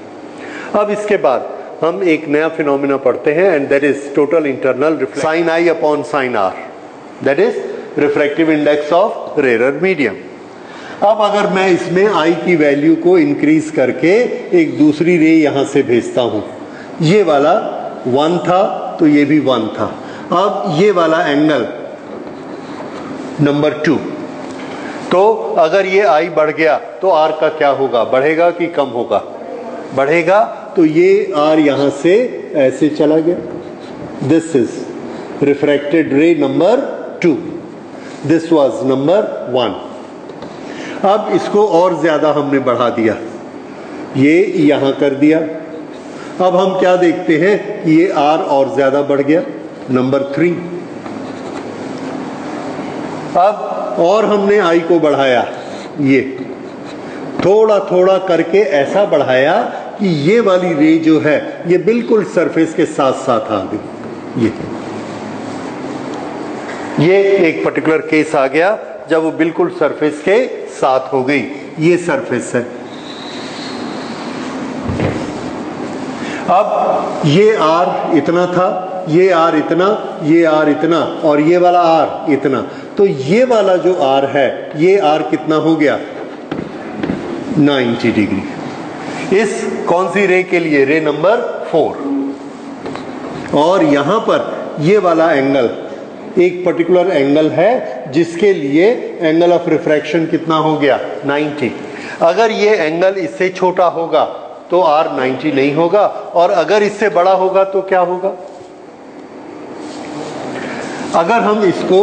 अब इसके बाद हम एक नया फिनोमिना पढ़ते हैं, and that is total internal sine I upon sine R, that is refractive index of rare medium. अब अगर मैं इसमें आई की वैल्यू को इंक्रीज करके एक दूसरी रे यहां से भेजता हूं, ये वाला 1 था तो ये भी 1 था। अब ये वाला एंगल नंबर 2, तो अगर ये आई बढ़ गया तो आर का क्या होगा? बढ़ेगा कि कम होगा? बढ़ेगा। तो ये आर यहां से ऐसे चला गया। दिस इज रिफ्रैक्टेड रे नंबर 2, दिस वाज नंबर 1। अब इसको और ज्यादा हमने बढ़ा दिया, ये यहां कर दिया। अब हम क्या देखते हैं? ये आर और ज्यादा बढ़ गया, नंबर 3। अब और हमने आई को बढ़ाया, ये थोड़ा थोड़ा करके ऐसा बढ़ाया कि ये वाली रे जो है ये बिल्कुल सरफेस के साथ साथ आ गई। ये एक पर्टिकुलर केस आ गया जब वो बिल्कुल सरफेस के साथ हो गई। ये सरफेस है। अब ये आर इतना था, ये आर इतना, ये आर इतना और ये वाला आर इतना। तो ये वाला जो आर है, ये आर कितना हो गया 90 डिग्री। इस कौन सी रे के लिए? रे नंबर 4। और यहां पर ये वाला एंगल एक पर्टिकुलर एंगल है जिसके लिए एंगल ऑफ रिफ्रैक्शन कितना हो गया 90। अगर ये एंगल इससे छोटा होगा तो आर 90 नहीं होगा, और अगर इससे बड़ा होगा तो क्या होगा? अगर हम इसको,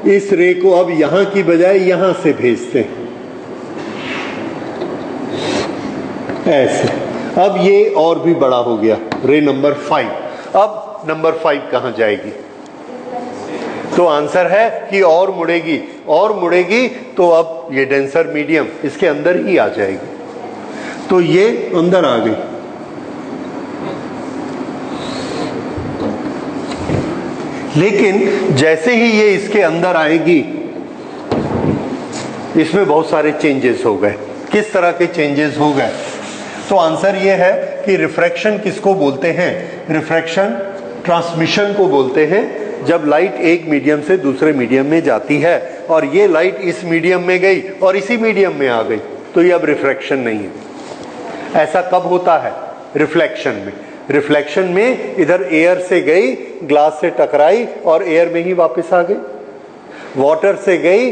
इस रे को अब यहां की बजाय यहां से भेजते हैं ऐसे, अब ये और भी बड़ा हो गया, रे नंबर 5। अब नंबर 5 कहां जाएगी? तो आंसर है कि और मुड़ेगी, और मुड़ेगी तो अब ये डेंसर मीडियम इसके अंदर ही आ जाएगी, तो ये अंदर आ गई। लेकिन जैसे ही ये इसके अंदर आएगी, इसमें बहुत सारे चेंजेस हो गए। किस तरह के चेंजेस हो गए? तो आंसर ये है कि रिफ्रैक्शन किसको बोलते हैं? रिफ्रैक्शन ट्रांसमिशन को बोलते हैं। जब लाइट एक मीडियम से दूसरे मीडियम में जाती है और ये लाइट इस मीडियम में गई और इसी मीडियम में आ गई, तो ये अब रिफ्रैक्शन नहीं है। ऐसा कब होता है? रिफ्लेक्शन में। रिफ्लेक्शन में इधर एयर से गई, ग्लास से टकराई और एयर में ही वापस आ गई। वाटर से गई,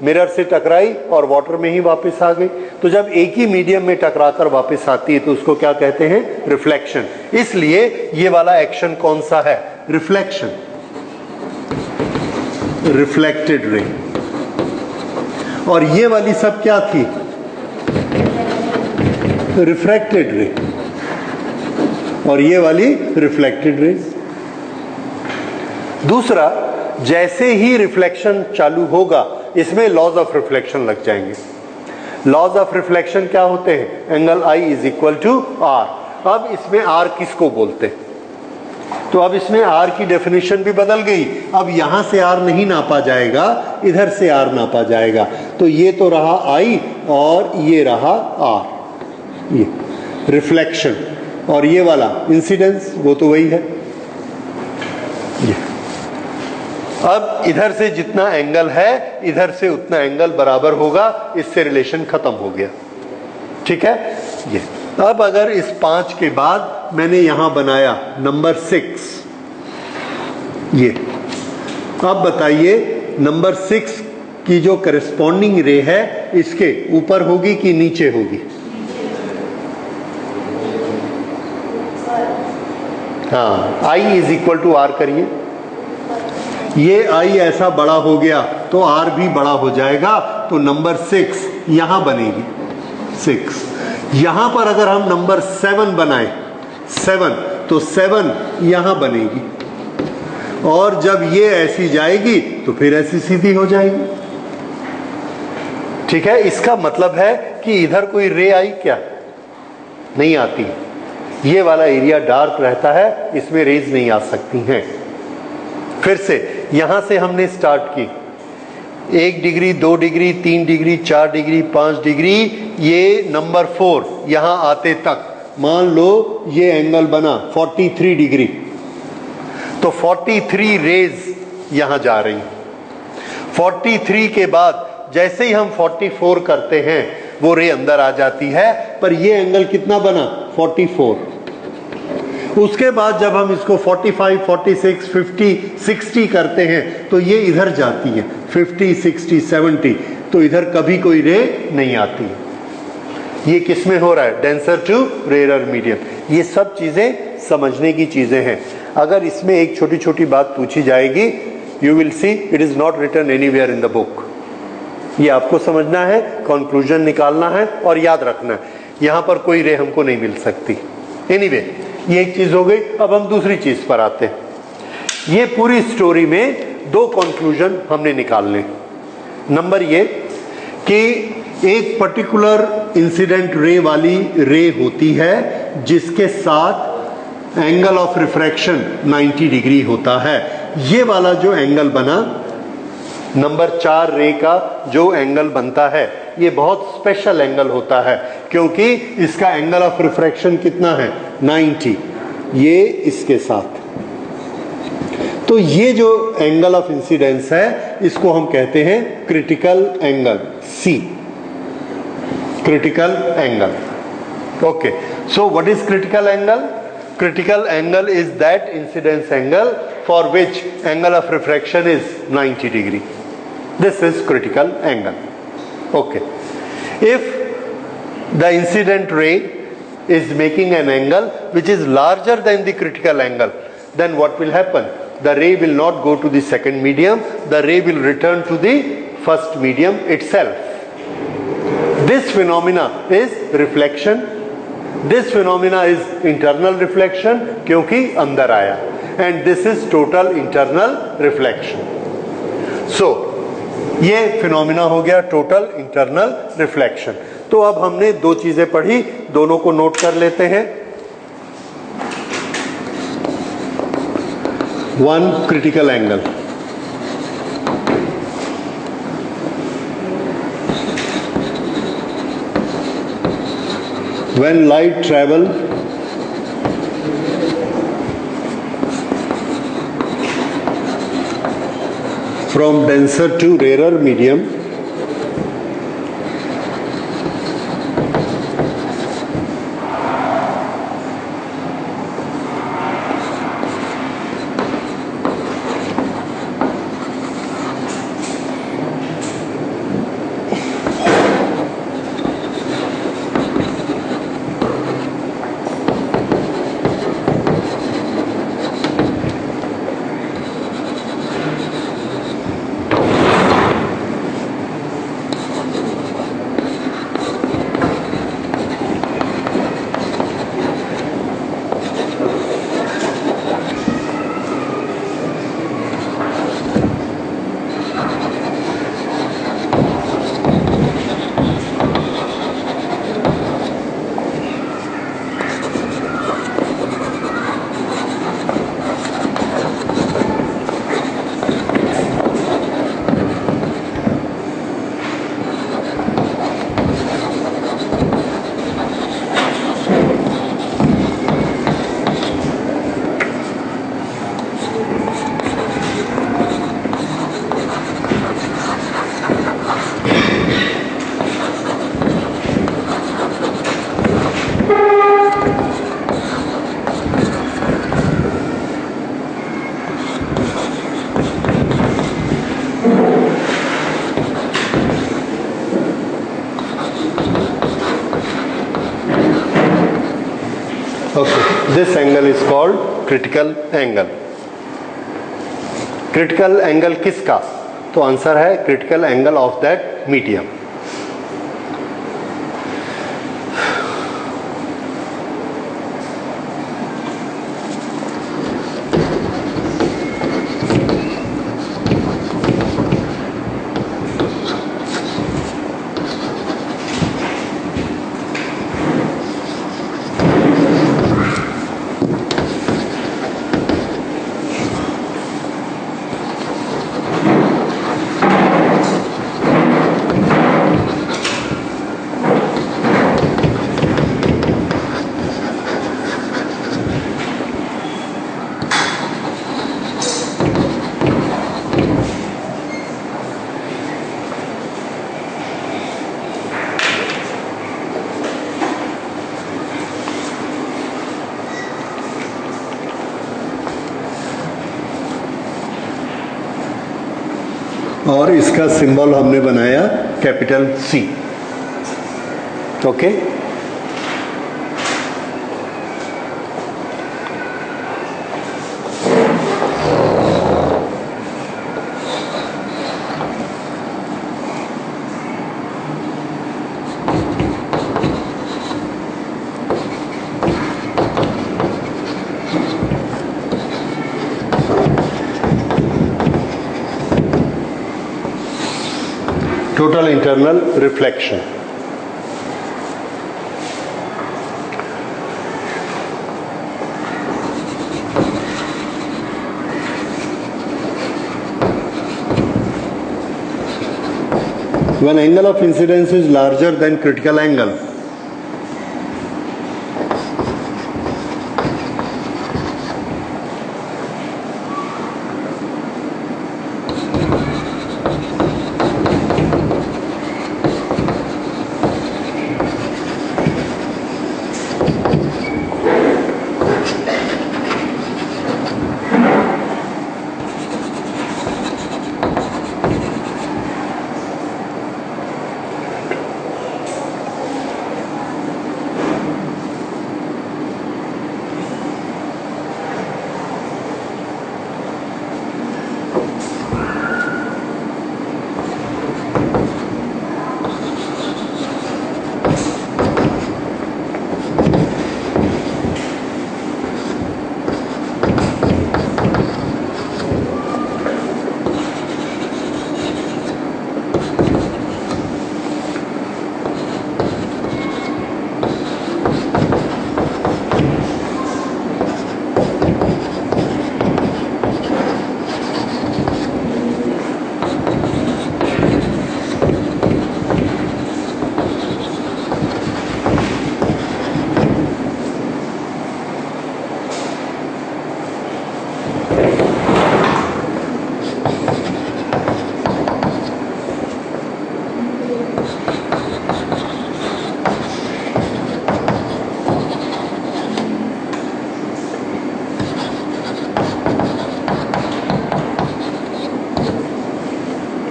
मिरर से टकराई और वाटर में ही वापस आ गई। तो जब एक ही मीडियम में टकराकर वापस आती है तो उसको क्या कहते हैं? रिफ्लेक्शन। इसलिए ये वाला एक्शन कौन सा है? Reflection, reflected ray. और ये वाली सब क्या थी? रिफ्रैक्टेड रे। और ये वाली रिफ्लेक्टेड रेज। दूसरा, जैसे ही रिफ्लेक्शन चालू होगा इसमें लॉज ऑफ रिफ्लेक्शन लग जाएंगे। लॉज ऑफ रिफ्लेक्शन क्या होते हैं? Angle I is equal to R. अब इसमें आर किसको बोलते हैं? तो अब इसमें आर की डेफिनेशन भी बदल गई। अब यहां से आर नहीं नापा जाएगा, इधर से आर नापा जाएगा। तो ये तो रहा आई और ये रहा आर, ये रिफ्लेक्शन। और ये वाला इंसिडेंस, वो तो वही है ये। अब इधर से जितना एंगल है इधर से उतना एंगल बराबर होगा, इससे रिलेशन खत्म हो गया। ठीक है ये। अब अगर इस 5 के बाद मैंने यहां बनाया नंबर 6, ये, अब बताइए नंबर 6 की जो करस्पॉन्डिंग रे है इसके ऊपर होगी कि नीचे होगी? हाँ, I is equal to R करिए। ये I ऐसा बड़ा हो गया तो R भी बड़ा हो जाएगा, तो नंबर 6 यहां बनेगी 6। यहां पर अगर हम नंबर 7 बनाए 7, तो 7 यहां बनेगी, और जब ये ऐसी जाएगी तो फिर ऐसी सीधी हो जाएगी। ठीक है, इसका मतलब है कि इधर कोई रे आई क्या? नहीं आती। ये वाला एरिया डार्क रहता है, इसमें रेज नहीं आ सकती हैं। फिर से यहां से हमने स्टार्ट की, 1 degree 2 degree 3 degree 4 degree 5 degree, ये नंबर 4 यहां आते तक मान लो ये एंगल बना 43 डिग्री, तो 43 रेज यहां जा रही। 43 के बाद जैसे ही हम 44 करते हैं वो रे अंदर आ जाती है, पर ये एंगल कितना बना? 44। उसके बाद जब हम इसको 45, 46, 50, 60 करते हैं तो ये इधर जाती है 50, 60, 70, तो इधर कभी कोई रे नहीं आती है। ये किस में हो रहा है? Denser to rare medium. ये सब चीजें समझने की चीजें हैं। अगर इसमें एक छोटी छोटी बात पूछी जाएगी, you will see it is not written anywhere in the book. ये आपको समझना है, कंक्लूजन निकालना है और याद रखना है, यहां पर कोई रे हमको नहीं मिल सकती। एनीवे, ये एक चीज हो गई। अब हम दूसरी चीज पर आते हैं। ये पूरी स्टोरी में 2 कंक्लूजन हमने निकालने। नंबर ये कि एक पर्टिकुलर इंसिडेंट रे वाली रे होती है जिसके साथ एंगल ऑफ रिफ्रैक्शन 90 डिग्री होता है। ये वाला जो एंगल बना, नंबर 4 रे का जो एंगल बनता है, ये बहुत स्पेशल एंगल होता है क्योंकि इसका एंगल ऑफ रिफ्रैक्शन कितना है? 90, ये इसके साथ। तो तो ये जो एंगल ऑफ इंसिडेंस है इसको हम कहते हैं critical angle, C, critical angle. Okay, so what is critical angle? Critical angle is that incidence angle for which angle of refraction is 90 degree. This is critical angle. Okay, if the incident ray is making an angle which is larger than the critical angle, then what will happen? The ray will not go to the second medium, the ray will return to the first medium itself. This phenomena is reflection. This phenomena is internal reflection क्योंकि अंदर आया, and this is total internal reflection. So ये phenomena हो गया total internal reflection. तो अब हमने दो चीजें पढ़ी, दोनों को नोट कर लेते हैं. One, critical angle. When light travel from denser to rarer medium, this angle is called critical angle. Critical angle किसका? तो आंसर है critical angle of that medium. और इसका सिंबल हमने बनाया capital C. Okay, total internal reflection. When angle of incidence is larger than critical angle,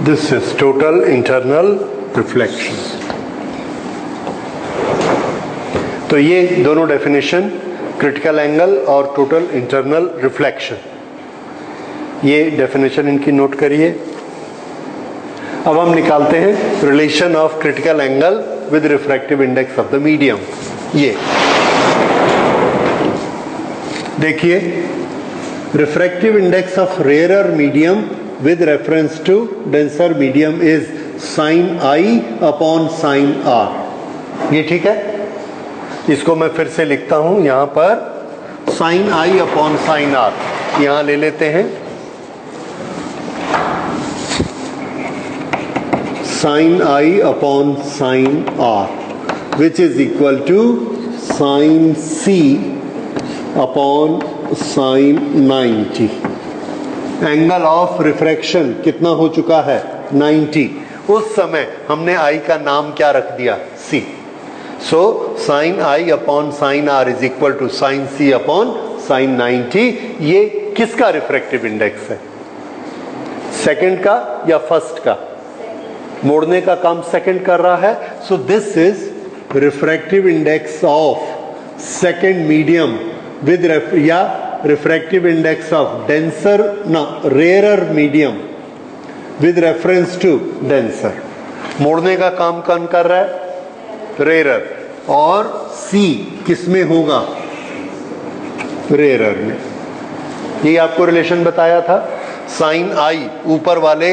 this is total internal reflection. तो ये दोनों डेफिनेशन, क्रिटिकल एंगल और टोटल इंटरनल रिफ्लेक्शन, ये definition इनकी नोट करिए। अब हम निकालते हैं relation of critical angle with refractive index of the medium. ये देखिए, refractive index of rarer medium with reference to denser medium is sine I upon sine R. ये ठीक है? इसको मैं फिर से लिखता हूं यहां पर, sine I upon sine R यहां ले लेते हैं। Sine I upon sine R which is equal to sine C upon sine 90। Angle of refraction कितना हो चुका है? 90। उस समय हमने आई का नाम क्या रख दिया? C. So sine I upon sine R is equal to sine C upon sine 90। ये किसका रिफ्रैक्टिव इंडेक्स है? सेकंड का या फर्स्ट का? मोड़ने का काम सेकंड कर रहा है। So this is refractive index of second medium with या refractive index of denser rarer medium with reference to denser. मोड़ने का काम कौन कर रहा है? रेयरर। और सी किस में होगा? रेयरर में। ये आपको रिलेशन बताया था। साइन आई ऊपर वाले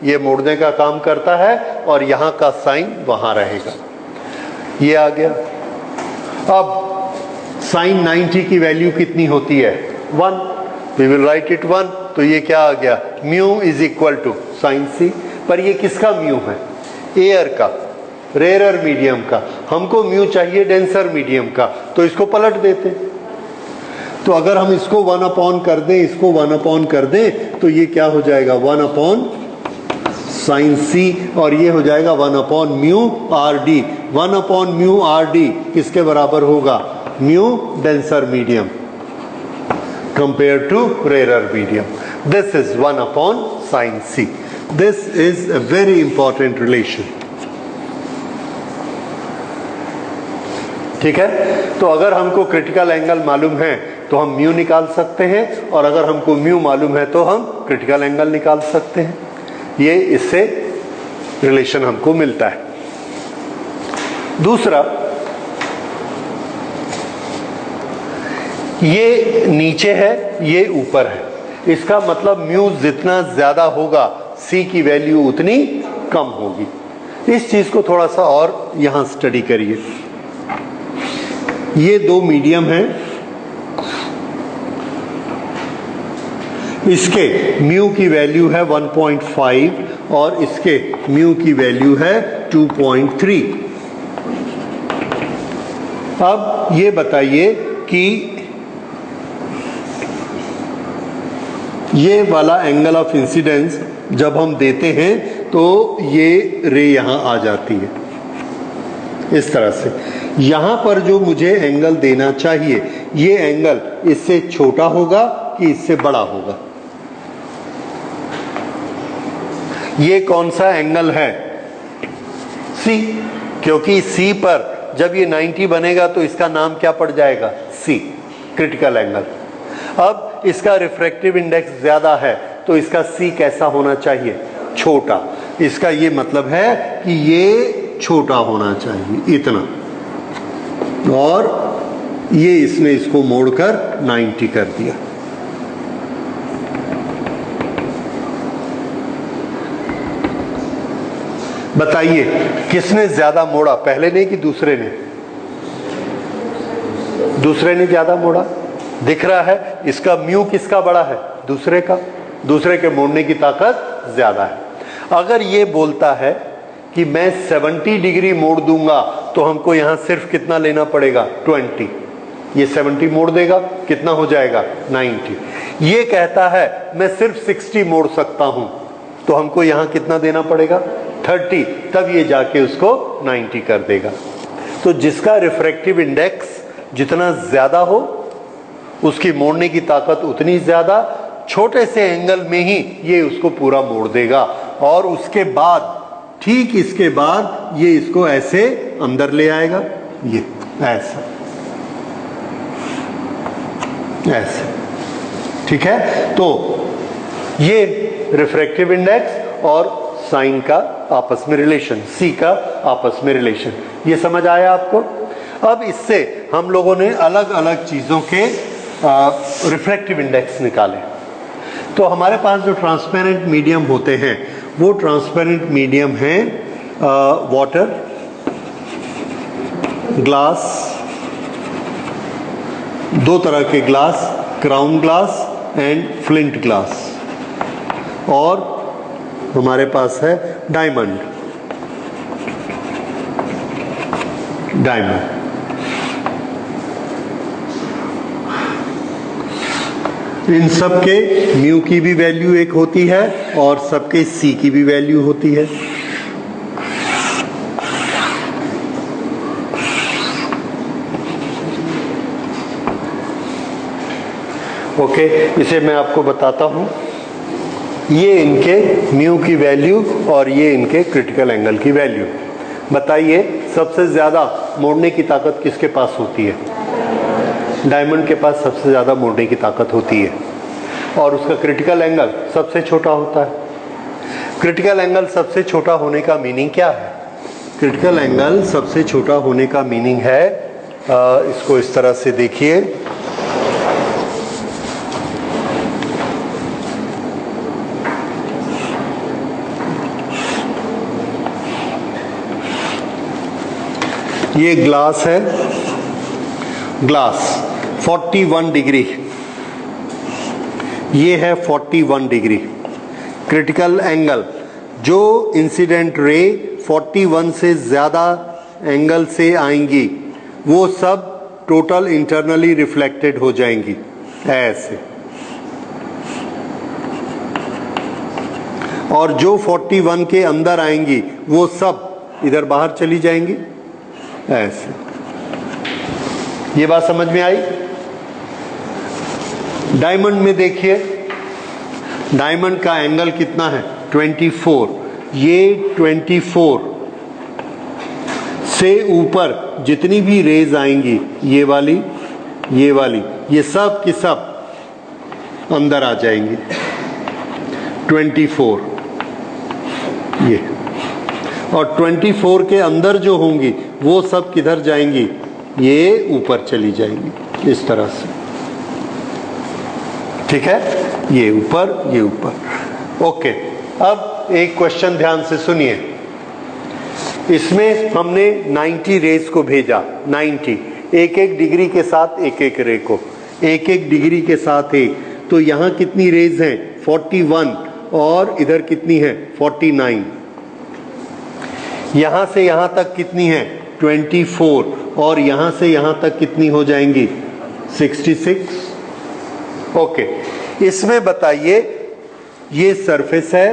ये मोड़ने का काम करता है और यहां का साइन वहां रहेगा। ये आ गया। अब साइन 90 की वैल्यू कितनी होती है? 1। We will write it 1। तो ये क्या आ गया? Mu is equal to sine C. पर ये किसका म्यू है? एयर का, रेयरर मीडियम का। हमको म्यू चाहिए डेंसर मीडियम का, तो इसको पलट देते। तो अगर हम इसको 1 अपॉन कर दें, इसको 1 अपॉन कर दें, तो ये क्या हो जाएगा? 1 अपॉन साइन सी, और ये हो जाएगा 1 upon mu R D. 1 upon mu R D किसके बराबर होगा? Mu denser medium compare to rarer medium. This is 1 upon sine C. This is a very important relation. ठीक है? तो अगर हमको क्रिटिकल एंगल मालूम है तो हम म्यू निकाल सकते हैं, और अगर हमको म्यू मालूम है तो हम क्रिटिकल एंगल निकाल सकते हैं। ये इससे रिलेशन हमको मिलता है। दूसरा, ये नीचे है, ये ऊपर है। इसका मतलब म्यू जितना ज्यादा होगा सी की वैल्यू उतनी कम होगी। इस चीज को थोड़ा सा और यहां स्टडी करिए। ये दो मीडियम हैं, इसके म्यू की वैल्यू है 1.5 और इसके म्यू की वैल्यू है 2.3। अब ये बताइए कि ये वाला एंगल ऑफ इंसिडेंस जब हम देते हैं तो ये रे यहां आ जाती है इस तरह से। यहां पर जो मुझे एंगल देना चाहिए, ये एंगल इससे छोटा होगा कि इससे बड़ा होगा? ये कौन सा एंगल है? सी। क्योंकि सी पर जब ये 90 बनेगा तो इसका नाम क्या पड़ जाएगा? सी, क्रिटिकल एंगल। अब इसका रिफ्रैक्टिव इंडेक्स ज्यादा है तो इसका सी कैसा होना चाहिए? छोटा। इसका ये मतलब है कि ये छोटा होना चाहिए, इतना। और ये इसने इसको मोड़कर 90 कर दिया। बताइए किसने ज्यादा मोड़ा? पहले ने कि दूसरे ने? दूसरे ने ज्यादा मोड़ा। दिख रहा है इसका म्यू किसका बड़ा है? दूसरे का। दूसरे के मोड़ने की ताकत ज्यादा है। अगर ये बोलता है कि मैं 70 डिग्री मोड़ दूंगा तो हमको यहां सिर्फ कितना लेना पड़ेगा? 20। ये 70 मोड़ देगा, कितना हो जाएगा? 90। ये कहता है मैं सिर्फ 60 मोड़ सकता हूं तो हमको यहां कितना देना पड़ेगा? 30। तब ये जाके उसको 90 कर देगा। तो जिसका रिफ्रैक्टिव इंडेक्स जितना ज्यादा हो उसकी मोड़ने की ताकत उतनी ज्यादा, छोटे से एंगल में ही ये उसको पूरा मोड़ देगा। और उसके बाद ठीक इसके बाद ये इसको ऐसे अंदर ले आएगा, ये ऐसा ऐसे, ठीक है। तो ये रिफ्रैक्टिव इंडेक्स और साइन का आपस में रिलेशन, सी का आपस में रिलेशन, ये समझ आया आपको। अब इससे हम लोगों ने अलग अलग चीज़ों के रिफ्रैक्टिव इंडेक्स निकाले। तो हमारे पास जो ट्रांसपेरेंट मीडियम होते हैं वो ट्रांसपेरेंट मीडियम हैं वाटर, ग्लास, दो तरह के glass, crown glass and flint glass, और हमारे पास है डायमंड। डायमंड इन सब के म्यू की भी वैल्यू एक होती है और सबके सी की भी वैल्यू होती है। ओके, इसे मैं आपको बताता हूं। ये इनके म्यू की वैल्यू और ये इनके क्रिटिकल एंगल की वैल्यू। बताइए सबसे ज्यादा मोड़ने की ताकत किसके पास होती है? डायमंड के पास सबसे ज़्यादा मोड़ने की ताकत होती है और उसका क्रिटिकल एंगल सबसे छोटा होता है। क्रिटिकल एंगल सबसे छोटा होने का मीनिंग क्या है? क्रिटिकल एंगल सबसे छोटा होने का मीनिंग है, इसको इस तरह से देखिए, ये ग्लास है, ग्लास 41 डिग्री, ये है 41 डिग्री। क्रिटिकल एंगल, जो इंसिडेंट रे 41 से ज़्यादा एंगल से आएंगी वो सब टोटल इंटरनली रिफ्लेक्टेड हो जाएंगी ऐसे, और जो 41 के अंदर आएंगी वो सब इधर बाहर चली जाएंगी ऐसे। ये बात समझ में आई? डायमंड में देखिए, डायमंड का एंगल कितना है? 24। ये 24 से ऊपर जितनी भी रेज आएंगी, ये वाली, ये सब की सब अंदर आ जाएंगी। 24 ये, और 24 के अंदर जो होंगी वो सब किधर जाएंगी? ये ऊपर चली जाएंगी इस तरह से, ठीक है, ये ऊपर, ये ऊपर। ओके, अब एक क्वेश्चन ध्यान से सुनिए। इसमें हमने 90 रेज को भेजा, 90, एक एक डिग्री के साथ एक एक रे को, एक एक डिग्री के साथ एक, तो यहां कितनी रेज हैं? 41, और इधर कितनी है? 49। यहां से यहां तक कितनी है? 24, और यहां से यहां तक कितनी हो जाएंगी? 66। ओके, इसमें बताइए, ये सरफेस है,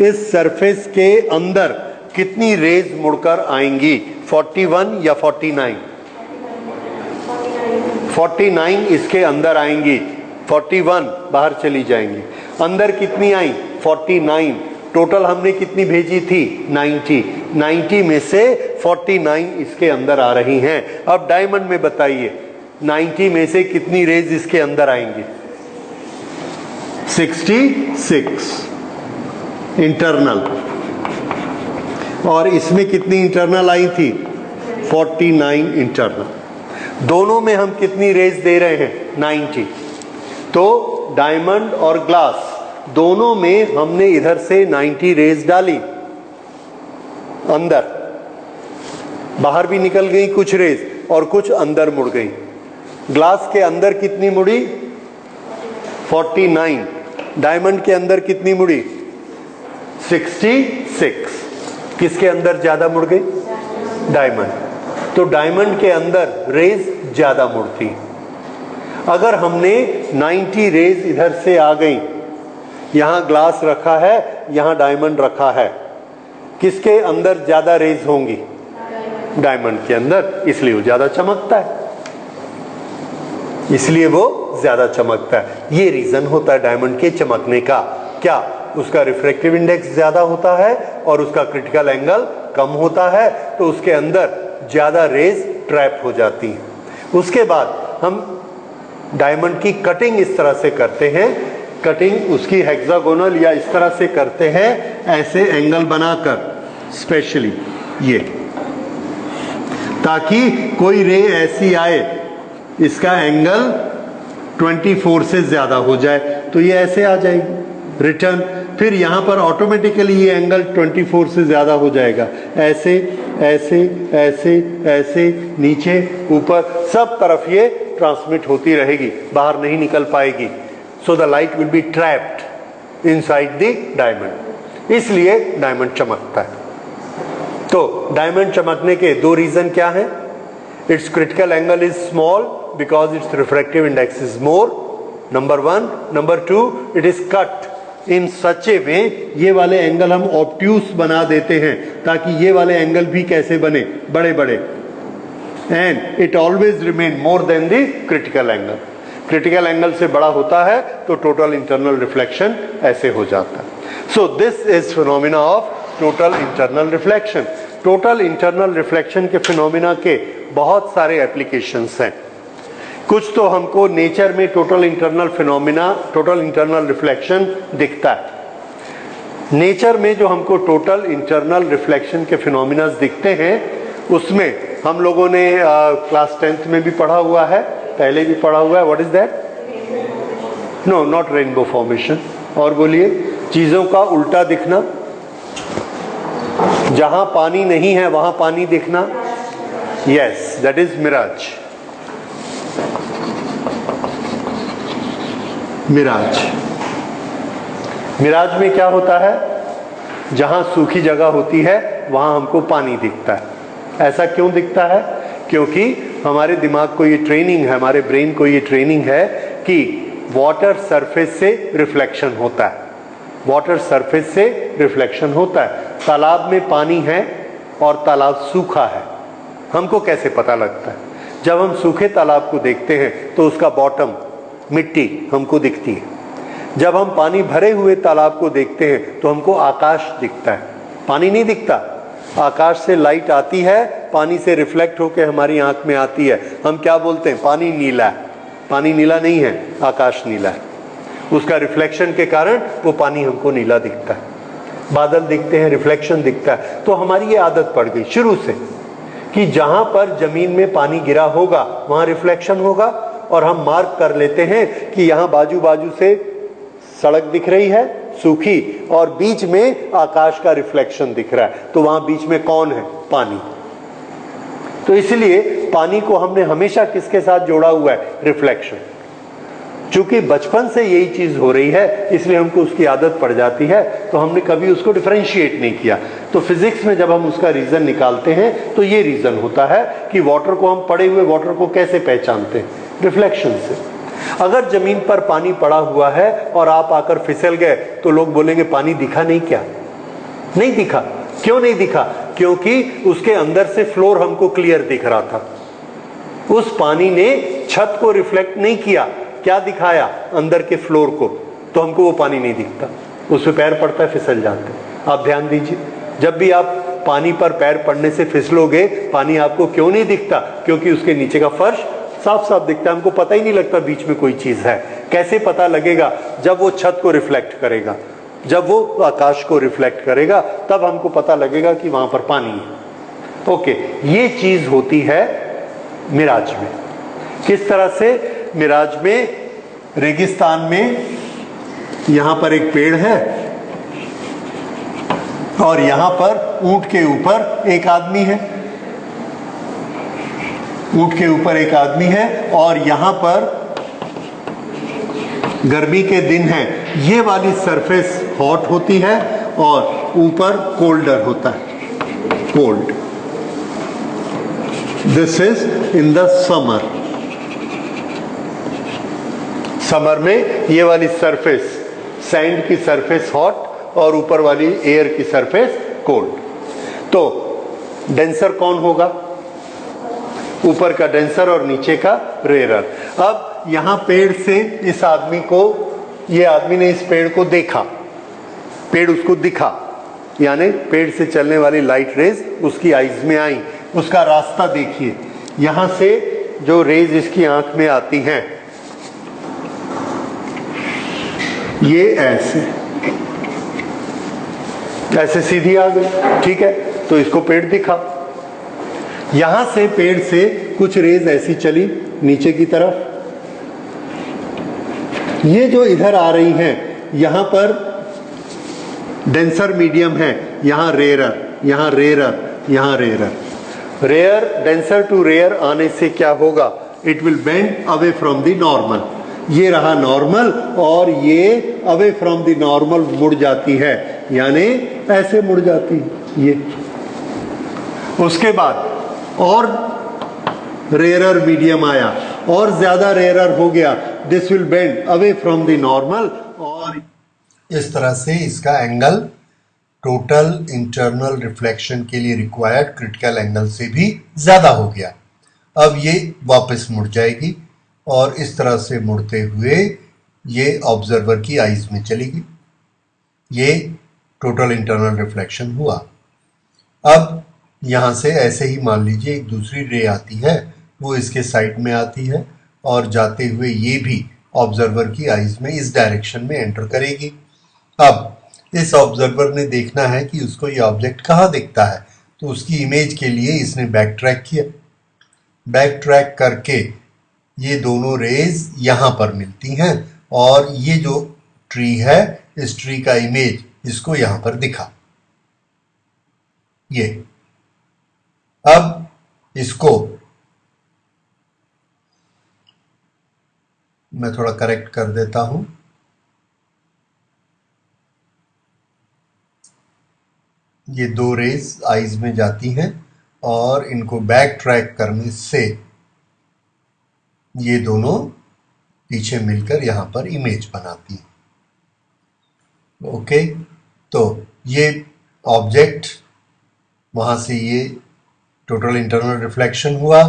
इस सरफेस के अंदर कितनी रेज मुड़कर आएंगी? 41 या 49? 49 इसके अंदर आएंगी, 41 बाहर चली जाएंगी। अंदर कितनी आई? 49। टोटल हमने कितनी भेजी थी? 90। 90 में से 49 इसके अंदर आ रही हैं। अब डायमंड में बताइए, 90 में से कितनी रेज इसके अंदर आएंगी? 66 इंटरनल, और इसमें कितनी इंटरनल आई थी? 49 इंटरनल। दोनों में हम कितनी रेज दे रहे हैं? 90। तो डायमंड और ग्लास दोनों में हमने इधर से 90 रेज डाली, अंदर बाहर भी निकल गई कुछ रेज और कुछ अंदर मुड़ गई। ग्लास के अंदर कितनी मुड़ी? 49। डायमंड के अंदर कितनी मुड़ी? 66। किसके अंदर ज्यादा मुड़ गई? डायमंड। तो डायमंड के अंदर रेज ज्यादा मुड़ती। अगर हमने 90 रेज इधर से आ गई, यहां ग्लास रखा है, यहां डायमंड रखा है, किसके अंदर ज्यादा रेज होंगी? डायमंड के अंदर, इसलिए वो ज्यादा चमकता है, इसलिए वो ज्यादा चमकता है। ये रीजन होता है डायमंड के चमकने का। क्या? उसका रिफ्रैक्टिव इंडेक्स ज़्यादा होता है और उसका क्रिटिकल एंगल कम होता है, तो उसके अंदर ज़्यादा रेज ट्रैप हो जाती हैं। उसके बाद हम डायमंड की कटिंग इस तरह से करते हैं, कटिंग उसकी हेक्सागोनल या इस तरह से करते हैं, ऐसे एंगल बनाकर स्पेशली ये, ताकि कोई रे ऐसी आए इसका एंगल 24 से ज़्यादा हो जाए तो ये ऐसे आ जाएगी रिटर्न। फिर यहाँ पर ऑटोमेटिकली ये एंगल 24 से ज़्यादा हो जाएगा, ऐसे ऐसे ऐसे ऐसे, नीचे ऊपर, सब तरफ ये ट्रांसमिट होती रहेगी, बाहर नहीं निकल पाएगी। So the light will be trapped inside the diamond, इसलिए डायमंड चमकता है। तो डायमंड चमकने के दो रीज़न क्या हैं? It's critical angle is small because its refractive index is more, number one. Number two, it is cut in such a way, ये वाले एंगल हम ऑब्ट्यूस बना देते हैं ताकि ये वाले एंगल भी कैसे बने, बड़े बड़े, and it always remain more than the critical angle. Critical angle से बड़ा होता है तो टोटल इंटरनल रिफ्लेक्शन ऐसे हो जाता है। So this is phenomena of total internal reflection. Total internal reflection के फिनोमिना के बहुत सारे एप्लीकेशंस हैं। कुछ तो हमको नेचर में total internal phenomena, total internal reflection दिखता है। नेचर में जो हमको टोटल इंटरनल रिफ्लेक्शन के फिनोमिना दिखते हैं, उसमें हम लोगों ने क्लास 10th में भी पढ़ा हुआ है, पहले भी पढ़ा हुआ है। What is that? No, not rainbow formation. और बोलिए, चीजों का उल्टा दिखना, जहां पानी नहीं है वहां पानी दिखना। Yes, that is mirage. Mirage, mirage में क्या होता है? जहां सूखी जगह होती है वहां हमको पानी दिखता है। ऐसा क्यों दिखता है? क्योंकि हमारे दिमाग को ये ट्रेनिंग है, हमारे ब्रेन को ये ट्रेनिंग है कि वाटर सरफेस से रिफ्लेक्शन होता है, वाटर सरफेस से रिफ्लेक्शन होता है। तालाब में पानी है और तालाब सूखा है, हमको कैसे पता लगता है? जब हम सूखे तालाब को देखते हैं तो उसका बॉटम, मिट्टी हमको दिखती है। जब हम पानी भरे हुए तालाब को देखते हैं तो हमको आकाश दिखता है, पानी नहीं दिखता। आकाश से लाइट आती है, पानी से रिफ्लेक्ट होकर हमारी आंख में आती है, हम क्या बोलते हैं? पानी नीला है। पानी नीला नहीं है, आकाश नीला है। उसका रिफ्लेक्शन के कारण वो पानी हमको नीला दिखता है। बादल दिखते हैं, रिफ्लेक्शन दिखता है। तो हमारी ये आदत पड़ गई शुरू से कि जहां पर जमीन में पानी गिरा होगा वहां रिफ्लेक्शन होगा, और हम मार्क कर लेते हैं कि यहाँ बाजू बाजू से सड़क दिख रही है सूखी, और बीच में आकाश का रिफ्लेक्शन दिख रहा है, तो वहां बीच में कौन है? पानी। तो इसलिए पानी को हमने हमेशा किसके साथ जोड़ा हुआ है? रिफ्लेक्शन। चूंकि बचपन से यही चीज हो रही है, इसलिए हमको उसकी आदत पड़ जाती है, तो हमने कभी उसको डिफरेंशिएट नहीं किया। तो फिजिक्स में जब हम उसका रीजन निकालते हैं तो ये रीजन होता है कि वाटर को, हम पड़े हुए वाटर को कैसे पहचानते हैं? रिफ्लेक्शन से। अगर जमीन पर पानी पड़ा हुआ है और आप आकर फिसल गए तो लोग बोलेंगे पानी दिखा नहीं क्या? नहीं दिखा। क्यों नहीं दिखा? क्योंकि उसके अंदर से फ्लोर हमको क्लियर दिख रहा था। उस पानी ने छत को रिफ्लेक्ट नहीं किया, क्या दिखाया? अंदर के फ्लोर को, तो हमको वो पानी नहीं दिखता। उस पर पैर पड़ता है, फिसल जाते हैं। आप ध्यान दीजिए, जब भी आप पानी पर पैर पड़ने से फिसलोगे, पानी आपको क्यों नहीं दिखता? क्योंकि उसके नीचे का फर्श साफ साफ दिखता है, हमको पता ही नहीं लगता बीच में कोई चीज है। कैसे पता लगेगा? जब वो छत को रिफ्लेक्ट करेगा, जब वो आकाश को रिफ्लेक्ट करेगा, तब हमको पता लगेगा कि वहां पर पानी है। ओके, ये चीज होती है मिराज में। किस तरह से? मिराज में, रेगिस्तान में यहां पर एक पेड़ है और यहां पर ऊंट के ऊपर एक आदमी है, ऊंट के ऊपर एक आदमी है, और यहां पर गर्मी के दिन है, ये वाली सरफेस हॉट होती है और ऊपर कोल्डर होता है, cold. This is in the summer. Summer में ये वाली सरफेस, सैंड की सरफेस हॉट और ऊपर वाली एयर की सरफेस कोल्ड। तो डेंसर कौन होगा? ऊपर का डेंसर और नीचे का रेयरर। अब यहां पेड़ से इस आदमी को, ये आदमी ने इस पेड़ को देखा, पेड़ उसको दिखा, यानी पेड़ से चलने वाली लाइट रेज उसकी आईज में आई। उसका रास्ता देखिए, यहां से जो रेज इसकी आंख में आती हैं ये ऐसे सीधी आ गई, ठीक है, तो इसको पेड़ दिखा। यहां से पेड़ से कुछ रेज ऐसी चली नीचे की तरफ, ये जो इधर आ रही हैं यहां पर डेंसर मीडियम है, यहां रेयरर, यहां रेयरर, यहां rarer. Rare denser to rare आने से क्या होगा, it will bend away from the normal. ये रहा नॉर्मल और ये अवे फ्रॉम द नॉर्मल मुड़ जाती है, यानी ऐसे मुड़ जाती है ये। उसके बाद और रेयरर मीडियम आया और ज्यादा रेयरर हो गया, this will bend away from the normal, और इस तरह से इसका एंगल टोटल इंटरनल रिफ्लेक्शन के लिए रिक्वायर्ड क्रिटिकल एंगल से भी ज्यादा हो गया। अब ये वापस मुड़ जाएगी और इस तरह से मुड़ते हुए ये ऑब्जर्वर की आईज में चलेगी। ये टोटल इंटरनल रिफ्लेक्शन हुआ। अब यहां से ऐसे ही मान लीजिए एक दूसरी रे आती है, वो इसके साइड में आती है और जाते हुए ये भी ऑब्जर्वर की आईज में इस डायरेक्शन में एंटर करेगी। अब इस ऑब्जर्वर ने देखना है कि उसको ये ऑब्जेक्ट कहाँ दिखता है, तो उसकी इमेज के लिए इसने बैक ट्रैक किया। बैक ट्रैक करके ये दोनों रेज यहां पर मिलती हैं और ये जो ट्री है इस ट्री का इमेज इसको यहां पर दिखा। ये अब इसको मैं थोड़ा करेक्ट कर देता हूं। ये दो रेज आईज में जाती हैं और इनको बैक ट्रैक करने से ये दोनों पीछे मिलकर यहां पर इमेज बनाती हैं। ओके, तो ये ऑब्जेक्ट वहां से ये टोटल इंटरनल रिफ्लेक्शन हुआ,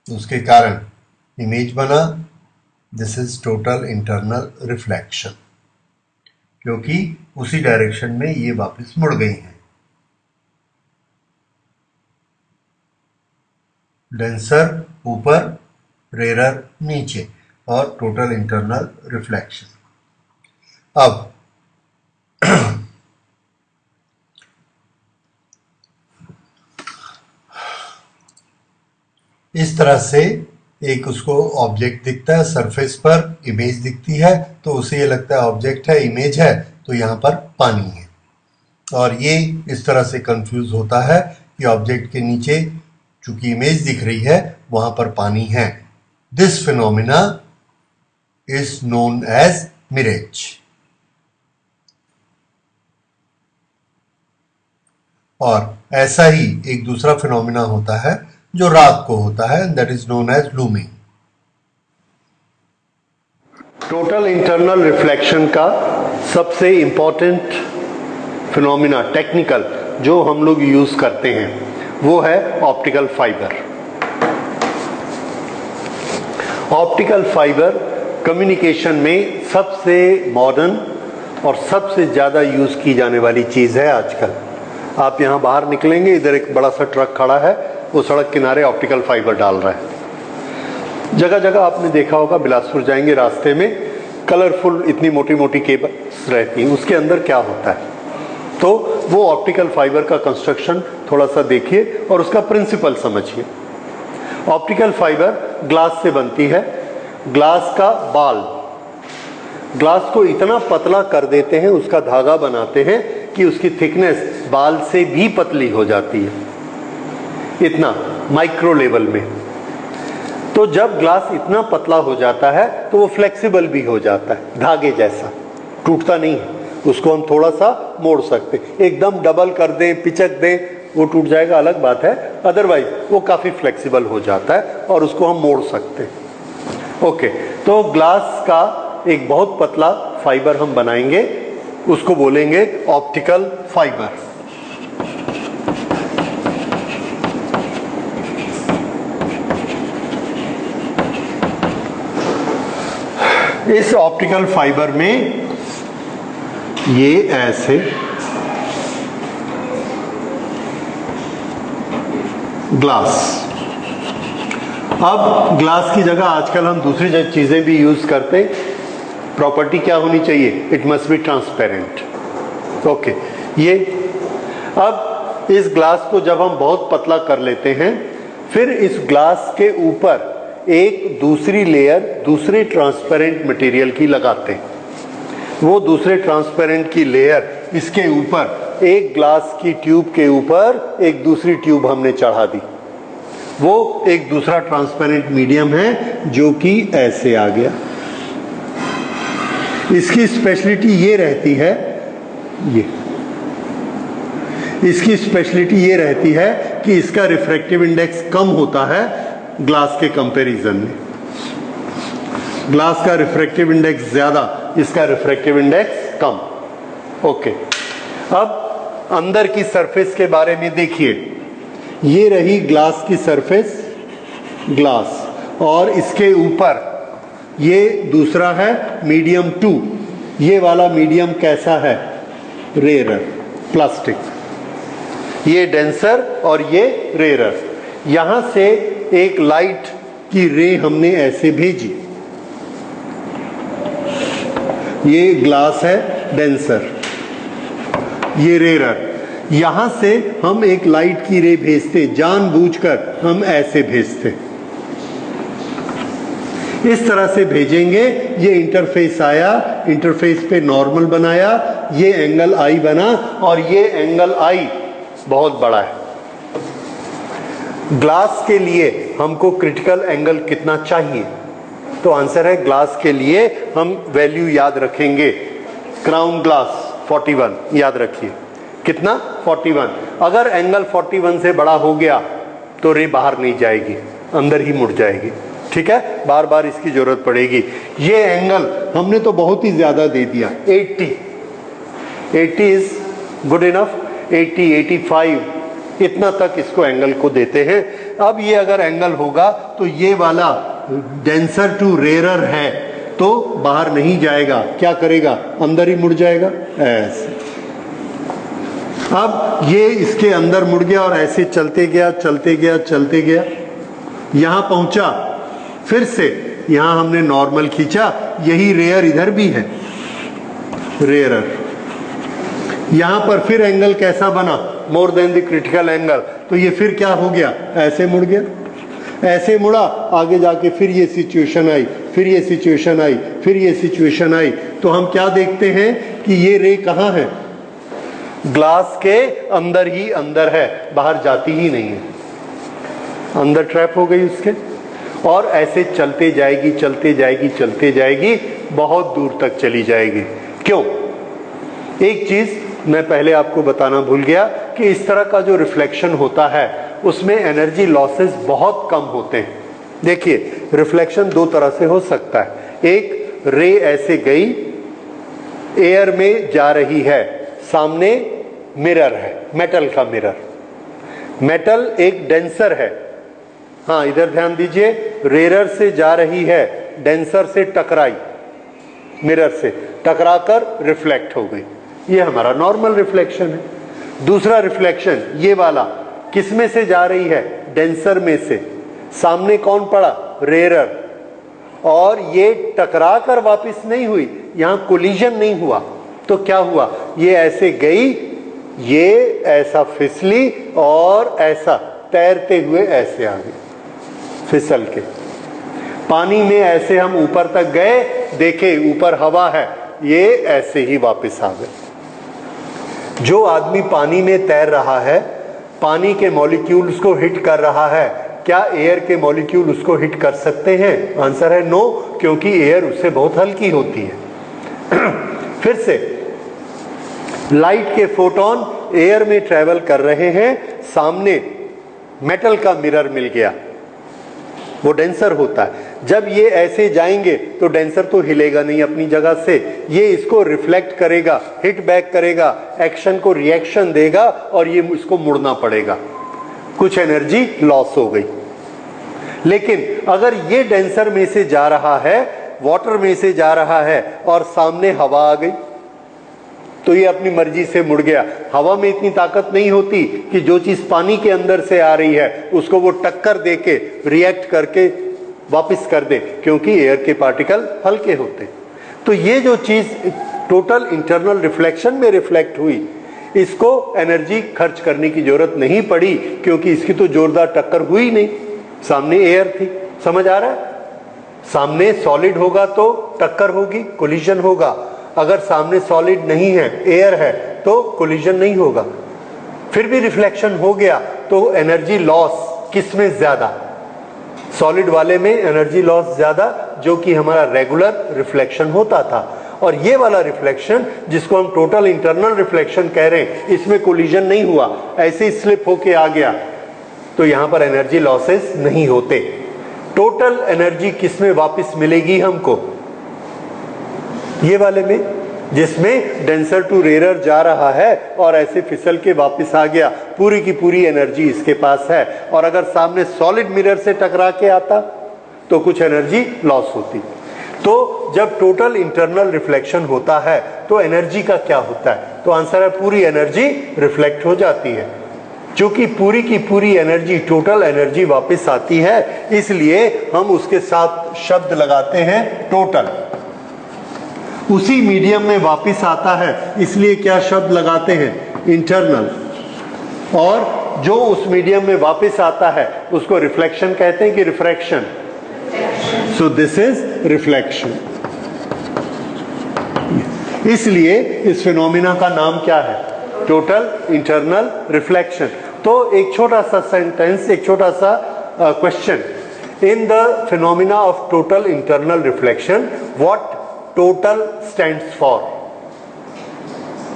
उसके कारण इमेज बना। This is total internal reflection, क्योंकि उसी डायरेक्शन में ये वापस मुड़ गई हैं। डेंसर ऊपर, रेयरर नीचे, और टोटल इंटरनल रिफ्लेक्शन। अब इस तरह से एक उसको ऑब्जेक्ट दिखता है, सरफेस पर इमेज दिखती है, तो उसे ये लगता है ऑब्जेक्ट है, इमेज है, तो यहाँ पर पानी है। और ये इस तरह से कंफ्यूज होता है कि ऑब्जेक्ट के नीचे चूंकि इमेज दिख रही है वहां पर पानी है। This phenomena is known as mirage. और ऐसा ही एक दूसरा फिनोमिना होता है जो रात को होता है, that is known as looming. Total internal reflection का सबसे इंपॉर्टेंट फिनोमिना टेक्निकल जो हम लोग यूज करते हैं वो है optical fibre. Optical fibre communication में सबसे मॉडर्न और सबसे ज़्यादा यूज़ की जाने वाली चीज़ है आजकल। आप यहाँ बाहर निकलेंगे, इधर एक बड़ा सा ट्रक खड़ा है, वो सड़क किनारे ऑप्टिकल फाइबर डाल रहा है। जगह जगह आपने देखा होगा, बिलासपुर जाएंगे रास्ते में कलरफुल इतनी मोटी मोटी केबल्स रहती हैं, उसके अंदर क्या होता है, तो वो ऑप्टिकल फाइबर का कंस्ट्रक्शन थोड़ा सा देखिए और उसका प्रिंसिपल समझिए। ऑप्टिकल फाइबर ग्लास से बनती है। ग्लास का बाल, ग्लास को इतना पतला कर देते हैं, उसका धागा बनाते हैं कि उसकी थिकनेस बाल से भी पतली हो जाती है, इतना माइक्रो लेवल में। तो जब ग्लास इतना पतला हो जाता है तो वो फ्लेक्सिबल भी हो जाता है, धागे जैसा, टूटता नहीं है। उसको हम थोड़ा सा मोड़ सकते, एकदम डबल कर दें, पिचक दें, वो टूट जाएगा, अलग बात है। अदरवाइज वो काफ़ी फ्लेक्सिबल हो जाता है और उसको हम मोड़ सकते हैं। ओके, तो ग्लास का एक बहुत पतला फाइबर हम बनाएंगे, उसको बोलेंगे ऑप्टिकल फाइबर। इस ऑप्टिकल फाइबर में ये ऐसे ग्लास। अब ग्लास की जगह आजकल हम दूसरी चीजें भी यूज करते हैं। प्रॉपर्टी क्या होनी चाहिए? It must be transparent. Okay, ये अब इस ग्लास को जब हम बहुत पतला कर लेते हैं, फिर इस ग्लास के ऊपर एक दूसरी लेयर दूसरे ट्रांसपेरेंट मटेरियल की लगाते हैं। वो दूसरे ट्रांसपेरेंट की लेयर इसके ऊपर, एक ग्लास की ट्यूब के ऊपर एक दूसरी ट्यूब हमने चढ़ा दी। वो एक दूसरा ट्रांसपेरेंट मीडियम है जो कि ऐसे आ गया। इसकी स्पेशलिटी ये रहती है, इसकी स्पेशलिटी ये रहती है कि इसका रिफ्रैक्टिव इंडेक्स कम होता है ग्लास के कंपैरिजन में। ग्लास का रिफ्रैक्टिव इंडेक्स ज्यादा, इसका रिफ्रैक्टिव इंडेक्स कम। ओके, अब अंदर की सरफेस के बारे में देखिए। ये रही ग्लास की सरफेस, ग्लास, और इसके ऊपर ये दूसरा है मीडियम 2। ये वाला मीडियम कैसा है? Rare plastic. ये डेंसर और ये रेयर। यहां से एक लाइट की रे हमने ऐसे भेजी। ये ग्लास है डेंसर, ये रेयर। यहां से हम एक लाइट की रे भेजते, जानबूझकर हम ऐसे भेजते, इस तरह से भेजेंगे। ये इंटरफेस आया, इंटरफेस पे नॉर्मल बनाया, ये एंगल आई बना, और ये एंगल आई बहुत बड़ा है। ग्लास के लिए हमको क्रिटिकल एंगल कितना चाहिए? तो आंसर है ग्लास के लिए हम वैल्यू याद रखेंगे। क्राउन ग्लास 41 याद रखिए। कितना? 41। अगर एंगल 41 से बड़ा हो गया तो रे बाहर नहीं जाएगी, अंदर ही मुड़ जाएगी। ठीक है, बार बार इसकी जरूरत पड़ेगी। ये एंगल हमने तो बहुत ही ज्यादा दे दिया, 80 इज गुड इनफ। 80, 85 इतना तक इसको एंगल को देते हैं। अब ये अगर एंगल होगा तो ये वाला डेंसर टू रेयर है तो बाहर नहीं जाएगा, क्या करेगा? अंदर ही मुड़ जाएगा ऐसे। अब ये इसके अंदर मुड़ गया और ऐसे चलते गया, चलते गया, चलते गया, यहां पहुंचा। फिर से यहां हमने नॉर्मल खींचा, यही रेयर इधर भी है, रेयर। यहां पर फिर एंगल कैसा बना? More than the critical angle. तो ये फिर क्या हो गया? ऐसे मुड़ गया, ऐसे मुड़ा, आगे जाके फिर ये सिचुएशन आई, फिर ये सिचुएशन आई, फिर ये सिचुएशन आई। तो हम क्या देखते हैं कि ये रे कहां है? ग्लास के अंदर ही अंदर है, बाहर जाती ही नहीं है, अंदर ट्रैप हो गई उसके, और ऐसे चलते जाएगी, चलते जाएगी, चलते जाएगी, बहुत दूर तक चली जाएगी। क्यों? एक चीज मैं पहले आपको बताना भूल गया कि इस तरह का जो रिफ्लेक्शन होता है उसमें एनर्जी लॉसेस बहुत कम होते हैं। देखिए, रिफ्लेक्शन दो तरह से हो सकता है। एक, रे ऐसे गई, एयर में जा रही है, सामने मिरर है, मेटल का मिरर। मेटल एक डेंसर है। हाँ, इधर ध्यान दीजिए, रेयर से जा रही है, डेंसर से टकराई, मिरर से टकराकर रिफ्लेक्ट हो गई। ये हमारा नॉर्मल रिफ्लेक्शन है। दूसरा रिफ्लेक्शन ये वाला किस में से जा रही है? डेंसर में से। सामने कौन पड़ा? रेयर। और ये टकरा कर वापिस नहीं हुई, यहां कोलिजन नहीं हुआ। तो क्या हुआ? ये ऐसे गई, ये ऐसा फिसली, और ऐसा तैरते हुए ऐसे आ गई फिसल के। पानी में ऐसे हम ऊपर तक गए, देखे ऊपर हवा है, ये ऐसे ही वापस आ गए। जो आदमी पानी में तैर रहा है, पानी के मॉलिक्यूल्स को हिट कर रहा है, क्या एयर के मॉलिक्यूल उसको हिट कर सकते हैं? आंसर है नो, क्योंकि एयर उससे बहुत हल्की होती है। फिर से लाइट के फोटोन एयर में ट्रेवल कर रहे हैं, सामने मेटल का मिरर मिल गया, वो डेंसर होता है। जब ये ऐसे जाएंगे तो डेंसर तो हिलेगा नहीं अपनी जगह से, ये इसको रिफ्लेक्ट करेगा, हिट बैक करेगा, एक्शन को रिएक्शन देगा, और ये इसको मुड़ना पड़ेगा। कुछ एनर्जी लॉस हो गई। लेकिन अगर ये डेंसर में से जा रहा है, वाटर में से जा रहा है, और सामने हवा आ गई, तो ये अपनी मर्जी से मुड़ गया। हवा में इतनी ताकत नहीं होती कि जो चीज पानी के अंदर से आ रही है उसको वो टक्कर देके रिएक्ट करके वापस कर दे, क्योंकि एयर के पार्टिकल हल्के होते। तो ये जो चीज टोटल इंटरनल रिफ्लेक्शन में रिफ्लेक्ट हुई, इसको एनर्जी खर्च करने की जरूरत नहीं पड़ी, क्योंकि इसकी तो जोरदार टक्कर हुई नहीं, सामने एयर थी। समझ आ रहा है? सामने सॉलिड होगा तो टक्कर होगी, कोलिजन होगा। अगर सामने सॉलिड नहीं है, एयर है, तो कोलिजन नहीं होगा। फिर भी रिफ्लेक्शन हो गया तो एनर्जी लॉस किसमें ज्यादा? सॉलिड वाले में एनर्जी लॉस ज्यादा, जो कि हमारा रेगुलर रिफ्लेक्शन होता था। और ये वाला रिफ्लेक्शन जिसको हम टोटल इंटरनल रिफ्लेक्शन कह रहे हैं, इसमें कोलिजन नहीं हुआ, ऐसे ही स्लिप होके आ गया, तो यहां पर एनर्जी लॉसेस नहीं होते। टोटल एनर्जी किसमें वापस मिलेगी हमको? ये वाले में, जिसमें डेंसर टू रेयर जा रहा है और ऐसे फिसल के वापस आ गया, पूरी की पूरी एनर्जी इसके पास है। और अगर सामने सॉलिड मिरर से टकरा के आता तो कुछ एनर्जी लॉस होती। तो जब टोटल इंटरनल रिफ्लेक्शन होता है तो एनर्जी का क्या होता है? तो आंसर है पूरी एनर्जी रिफ्लेक्ट हो जाती है। क्योंकि पूरी की पूरी एनर्जी, टोटल एनर्जी वापस आती है, इसलिए हम उसके साथ शब्द लगाते हैं टोटल। उसी मीडियम में वापस आता है, इसलिए क्या शब्द लगाते हैं? इंटरनल। और जो उस मीडियम में वापस आता है उसको रिफ्लेक्शन कहते हैं कि refraction? So this is reflection. इसलिए इस फिनोमिना का नाम क्या है? Total internal reflection. तो एक छोटा सा सेंटेंस, एक छोटा सा question, in the phenomena of total internal reflection what total stands for?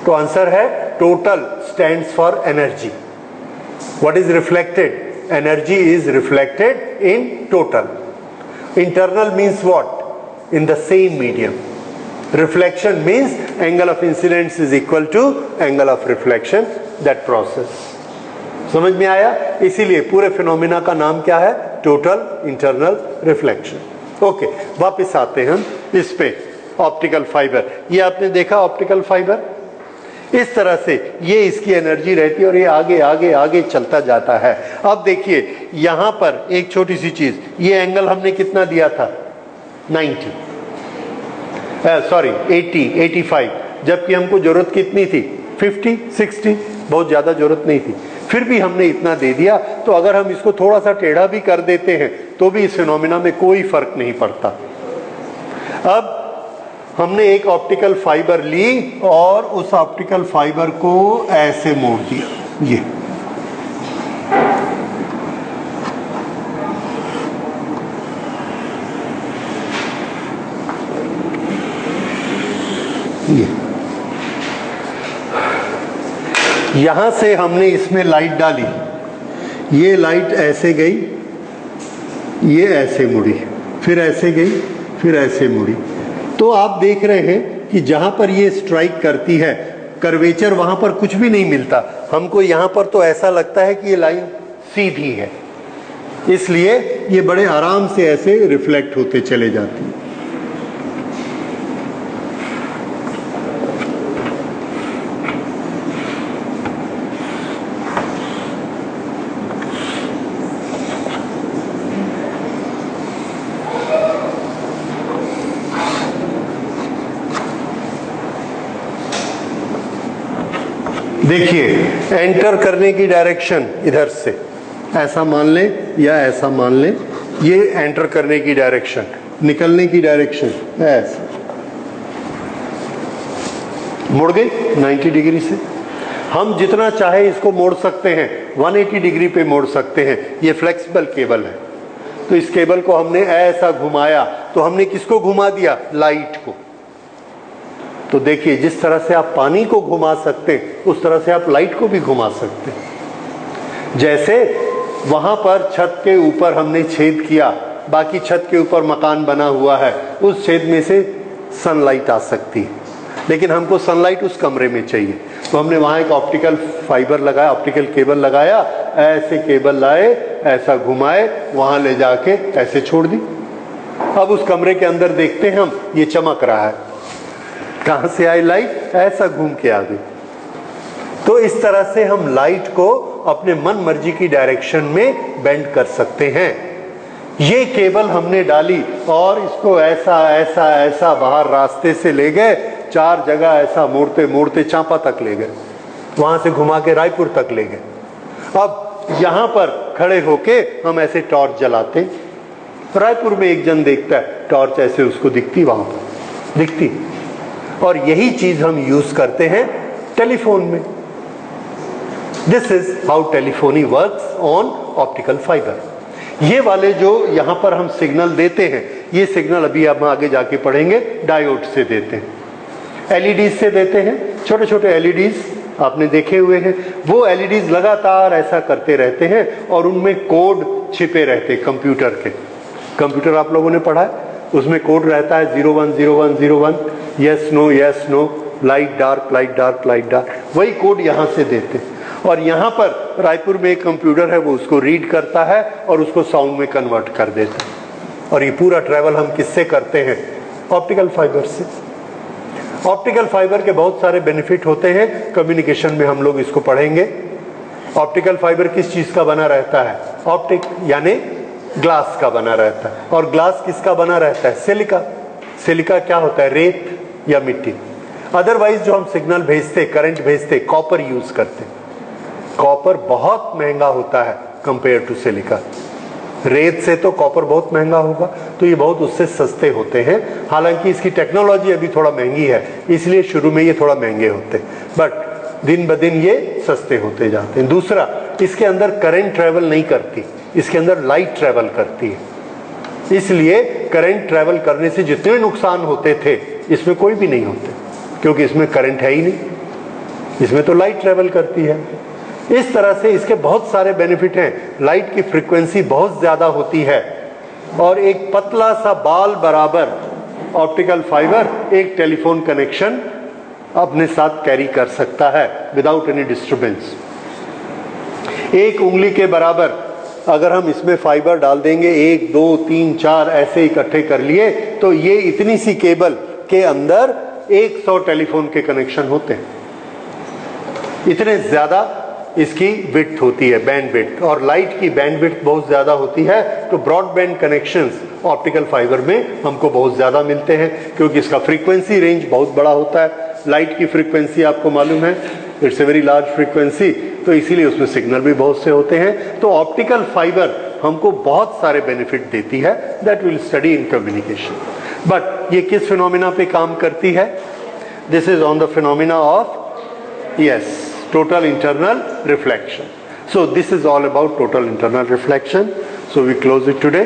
तो आंसर है total stands for energy. What is reflected? Energy is reflected in total. Internal means what? In the same medium. Reflection means angle of incidence is equal to angle of reflection, that process. समझ में आया? इसीलिए पूरे phenomena का नाम क्या है? Total internal reflection. Okay, वापस आते हैं इस पे, ऑप्टिकल फाइबर। ये आपने देखा ऑप्टिकल फाइबर, इस तरह से ये इसकी एनर्जी रहती है और ये आगे आगे आगे चलता जाता है। अब देखिए यहां पर एक छोटी सी चीज, ये एंगल हमने कितना दिया था? 90, सॉरी 80, 85, जबकि हमको जरूरत कितनी थी? 50, 60, बहुत ज्यादा जरूरत नहीं थी, फिर भी हमने इतना दे दिया। तो अगर हम इसको थोड़ा सा टेढ़ा भी कर देते हैं तो भी इस फिनोमिना में कोई फर्क नहीं पड़ता। अब हमने एक ऑप्टिकल फाइबर ली और उस ऑप्टिकल फाइबर को ऐसे मोड़ दिया, ये यहां से हमने इसमें लाइट डाली, ये लाइट ऐसे गई, ये ऐसे मुड़ी, फिर ऐसे गई, फिर ऐसे मुड़ी। तो आप देख रहे हैं कि जहां पर ये स्ट्राइक करती है, कर्वेचर वहां पर कुछ भी नहीं मिलता हमको। यहां पर तो ऐसा लगता है कि ये लाइन सीधी है, इसलिए ये बड़े आराम से ऐसे रिफ्लेक्ट होते चले जाती है। देखिए, एंटर करने की डायरेक्शन इधर से ऐसा मान लें या ऐसा मान लें, ये एंटर करने की डायरेक्शन, निकलने की डायरेक्शन ऐसे मुड़ गई 90 डिग्री से। हम जितना चाहे इसको मोड़ सकते हैं, 180 डिग्री पे मोड़ सकते हैं। ये फ्लेक्सिबल केबल है, तो इस केबल को हमने ऐसा घुमाया, तो हमने किसको घुमा दिया? लाइट को। तो देखिए, जिस तरह से आप पानी को घुमा सकते हैं उस तरह से आप लाइट को भी घुमा सकते हैं। जैसे वहां पर छत के ऊपर हमने छेद किया, बाकी छत के ऊपर मकान बना हुआ है, उस छेद में से सनलाइट आ सकती है, लेकिन हमको सनलाइट उस कमरे में चाहिए, तो हमने वहां एक ऑप्टिकल फाइबर लगाया, ऑप्टिकल केबल लगाया, ऐसे केबल लाए, ऐसा घुमाए, वहां ले जाके ऐसे छोड़ दी। अब उस कमरे के अंदर देखते हैं हम, ये चमक रहा है, कहां से आई लाइट, ऐसा घूम के आ गई। तो इस तरह से हम लाइट को अपने मन मर्जी की डायरेक्शन में बेंड कर सकते हैं। ये केबल हमने डाली और इसको ऐसा ऐसा ऐसा बाहर रास्ते से ले गए, 4 जगह ऐसा मोड़ते मोड़ते चांपा तक ले गए, वहां से घुमा के रायपुर तक ले गए। अब यहां पर खड़े होके हम ऐसे टॉर्च जलाते, रायपुर में एक जन देखता है टॉर्च ऐसे उसको दिखती, वहां पर दिखती। और यही चीज हम यूज करते हैं टेलीफोन में। This is how telephony works on optical fibre. ये वाले जो यहां पर हम सिग्नल देते हैं, ये सिग्नल अभी हम आगे जाके पढ़ेंगे, डायोड से देते हैं, एलईडीज से देते हैं। छोटे छोटे एलईडीज आपने देखे हुए हैं, वो एलईडीज लगातार ऐसा करते रहते हैं और उनमें कोड छिपे रहते हैं कंप्यूटर के। कंप्यूटर आप लोगों ने पढ़ा है, उसमें कोड रहता है 010101, yes no yes no, light dark light dark light dark, वही कोड यहां से देते हैं। और यहां पर रायपुर में एक कंप्यूटर है, वो उसको रीड करता है और उसको साउंड में कन्वर्ट कर देता है। और ये पूरा ट्रैवल हम किससे करते हैं? ऑप्टिकल फाइबर से। ऑप्टिकल फाइबर के बहुत सारे बेनिफिट होते हैं, कम्युनिकेशन में हम लोग इसको पढ़ेंगे। ऑप्टिकल फाइबर किस चीज का बना रहता है? ऑप्टिक यानी ग्लास का बना रहता है। और ग्लास किसका बना रहता है? सिलिका। सिलिका क्या होता है? रेत या मिट्टी। अदरवाइज जो हम सिग्नल भेजते, करंट भेजते, कॉपर यूज करते। कॉपर बहुत महंगा होता है कंपेयर टू सिलिका। रेत से तो कॉपर बहुत महंगा होगा, तो ये बहुत उससे सस्ते होते हैं। हालांकि इसकी टेक्नोलॉजी अभी थोड़ा महंगी है, इसलिए शुरू में ये थोड़ा महंगे होते हैं, बट दिन ब दिन ये सस्ते होते जाते हैं। दूसरा, इसके अंदर करंट ट्रेवल नहीं करती, इसके अंदर लाइट ट्रेवल करती है। इसलिए करंट ट्रेवल करने से जितने नुकसान होते थे, इसमें कोई भी नहीं होते, क्योंकि इसमें करंट है ही नहीं, इसमें तो लाइट ट्रेवल करती है। इस तरह से इसके बहुत सारे बेनिफिट हैं। लाइट की फ्रीक्वेंसी बहुत ज्यादा होती है और एक पतला सा बाल बराबर ऑप्टिकल फाइबर एक टेलीफोन कनेक्शन अपने साथ कैरी कर सकता है विदाउट एनी डिस्टरबेंस। एक उंगली के बराबर अगर हम इसमें फाइबर डाल देंगे, 1 2 3 4 ऐसे इकट्ठे कर लिए, तो ये इतनी सी केबल के अंदर 100 टेलीफोन के कनेक्शन होते हैं। इतने ज्यादा इसकी विड्थ होती है, बैंड विड्थ। और लाइट की बैंड विड्थ बहुत ज्यादा होती है, तो ब्रॉडबैंड कनेक्शंस ऑप्टिकल फाइबर में हमको बहुत ज्यादा मिलते हैं, क्योंकि इसका फ्रीक्वेंसी रेंज बहुत बड़ा होता है। लाइट की फ्रीक्वेंसी आपको मालूम है, it's a very large frequency, तो इसीलिए उसमें सिग्नल भी बहुत से होते हैं। तो ऑप्टिकल फाइबर हमको बहुत सारे बेनिफिट देती है, that will study in communication. But ये किस फिनोमिना पे काम करती है? This is on the phenomena of total internal reflection. So this is all about total internal reflection. So we close it today.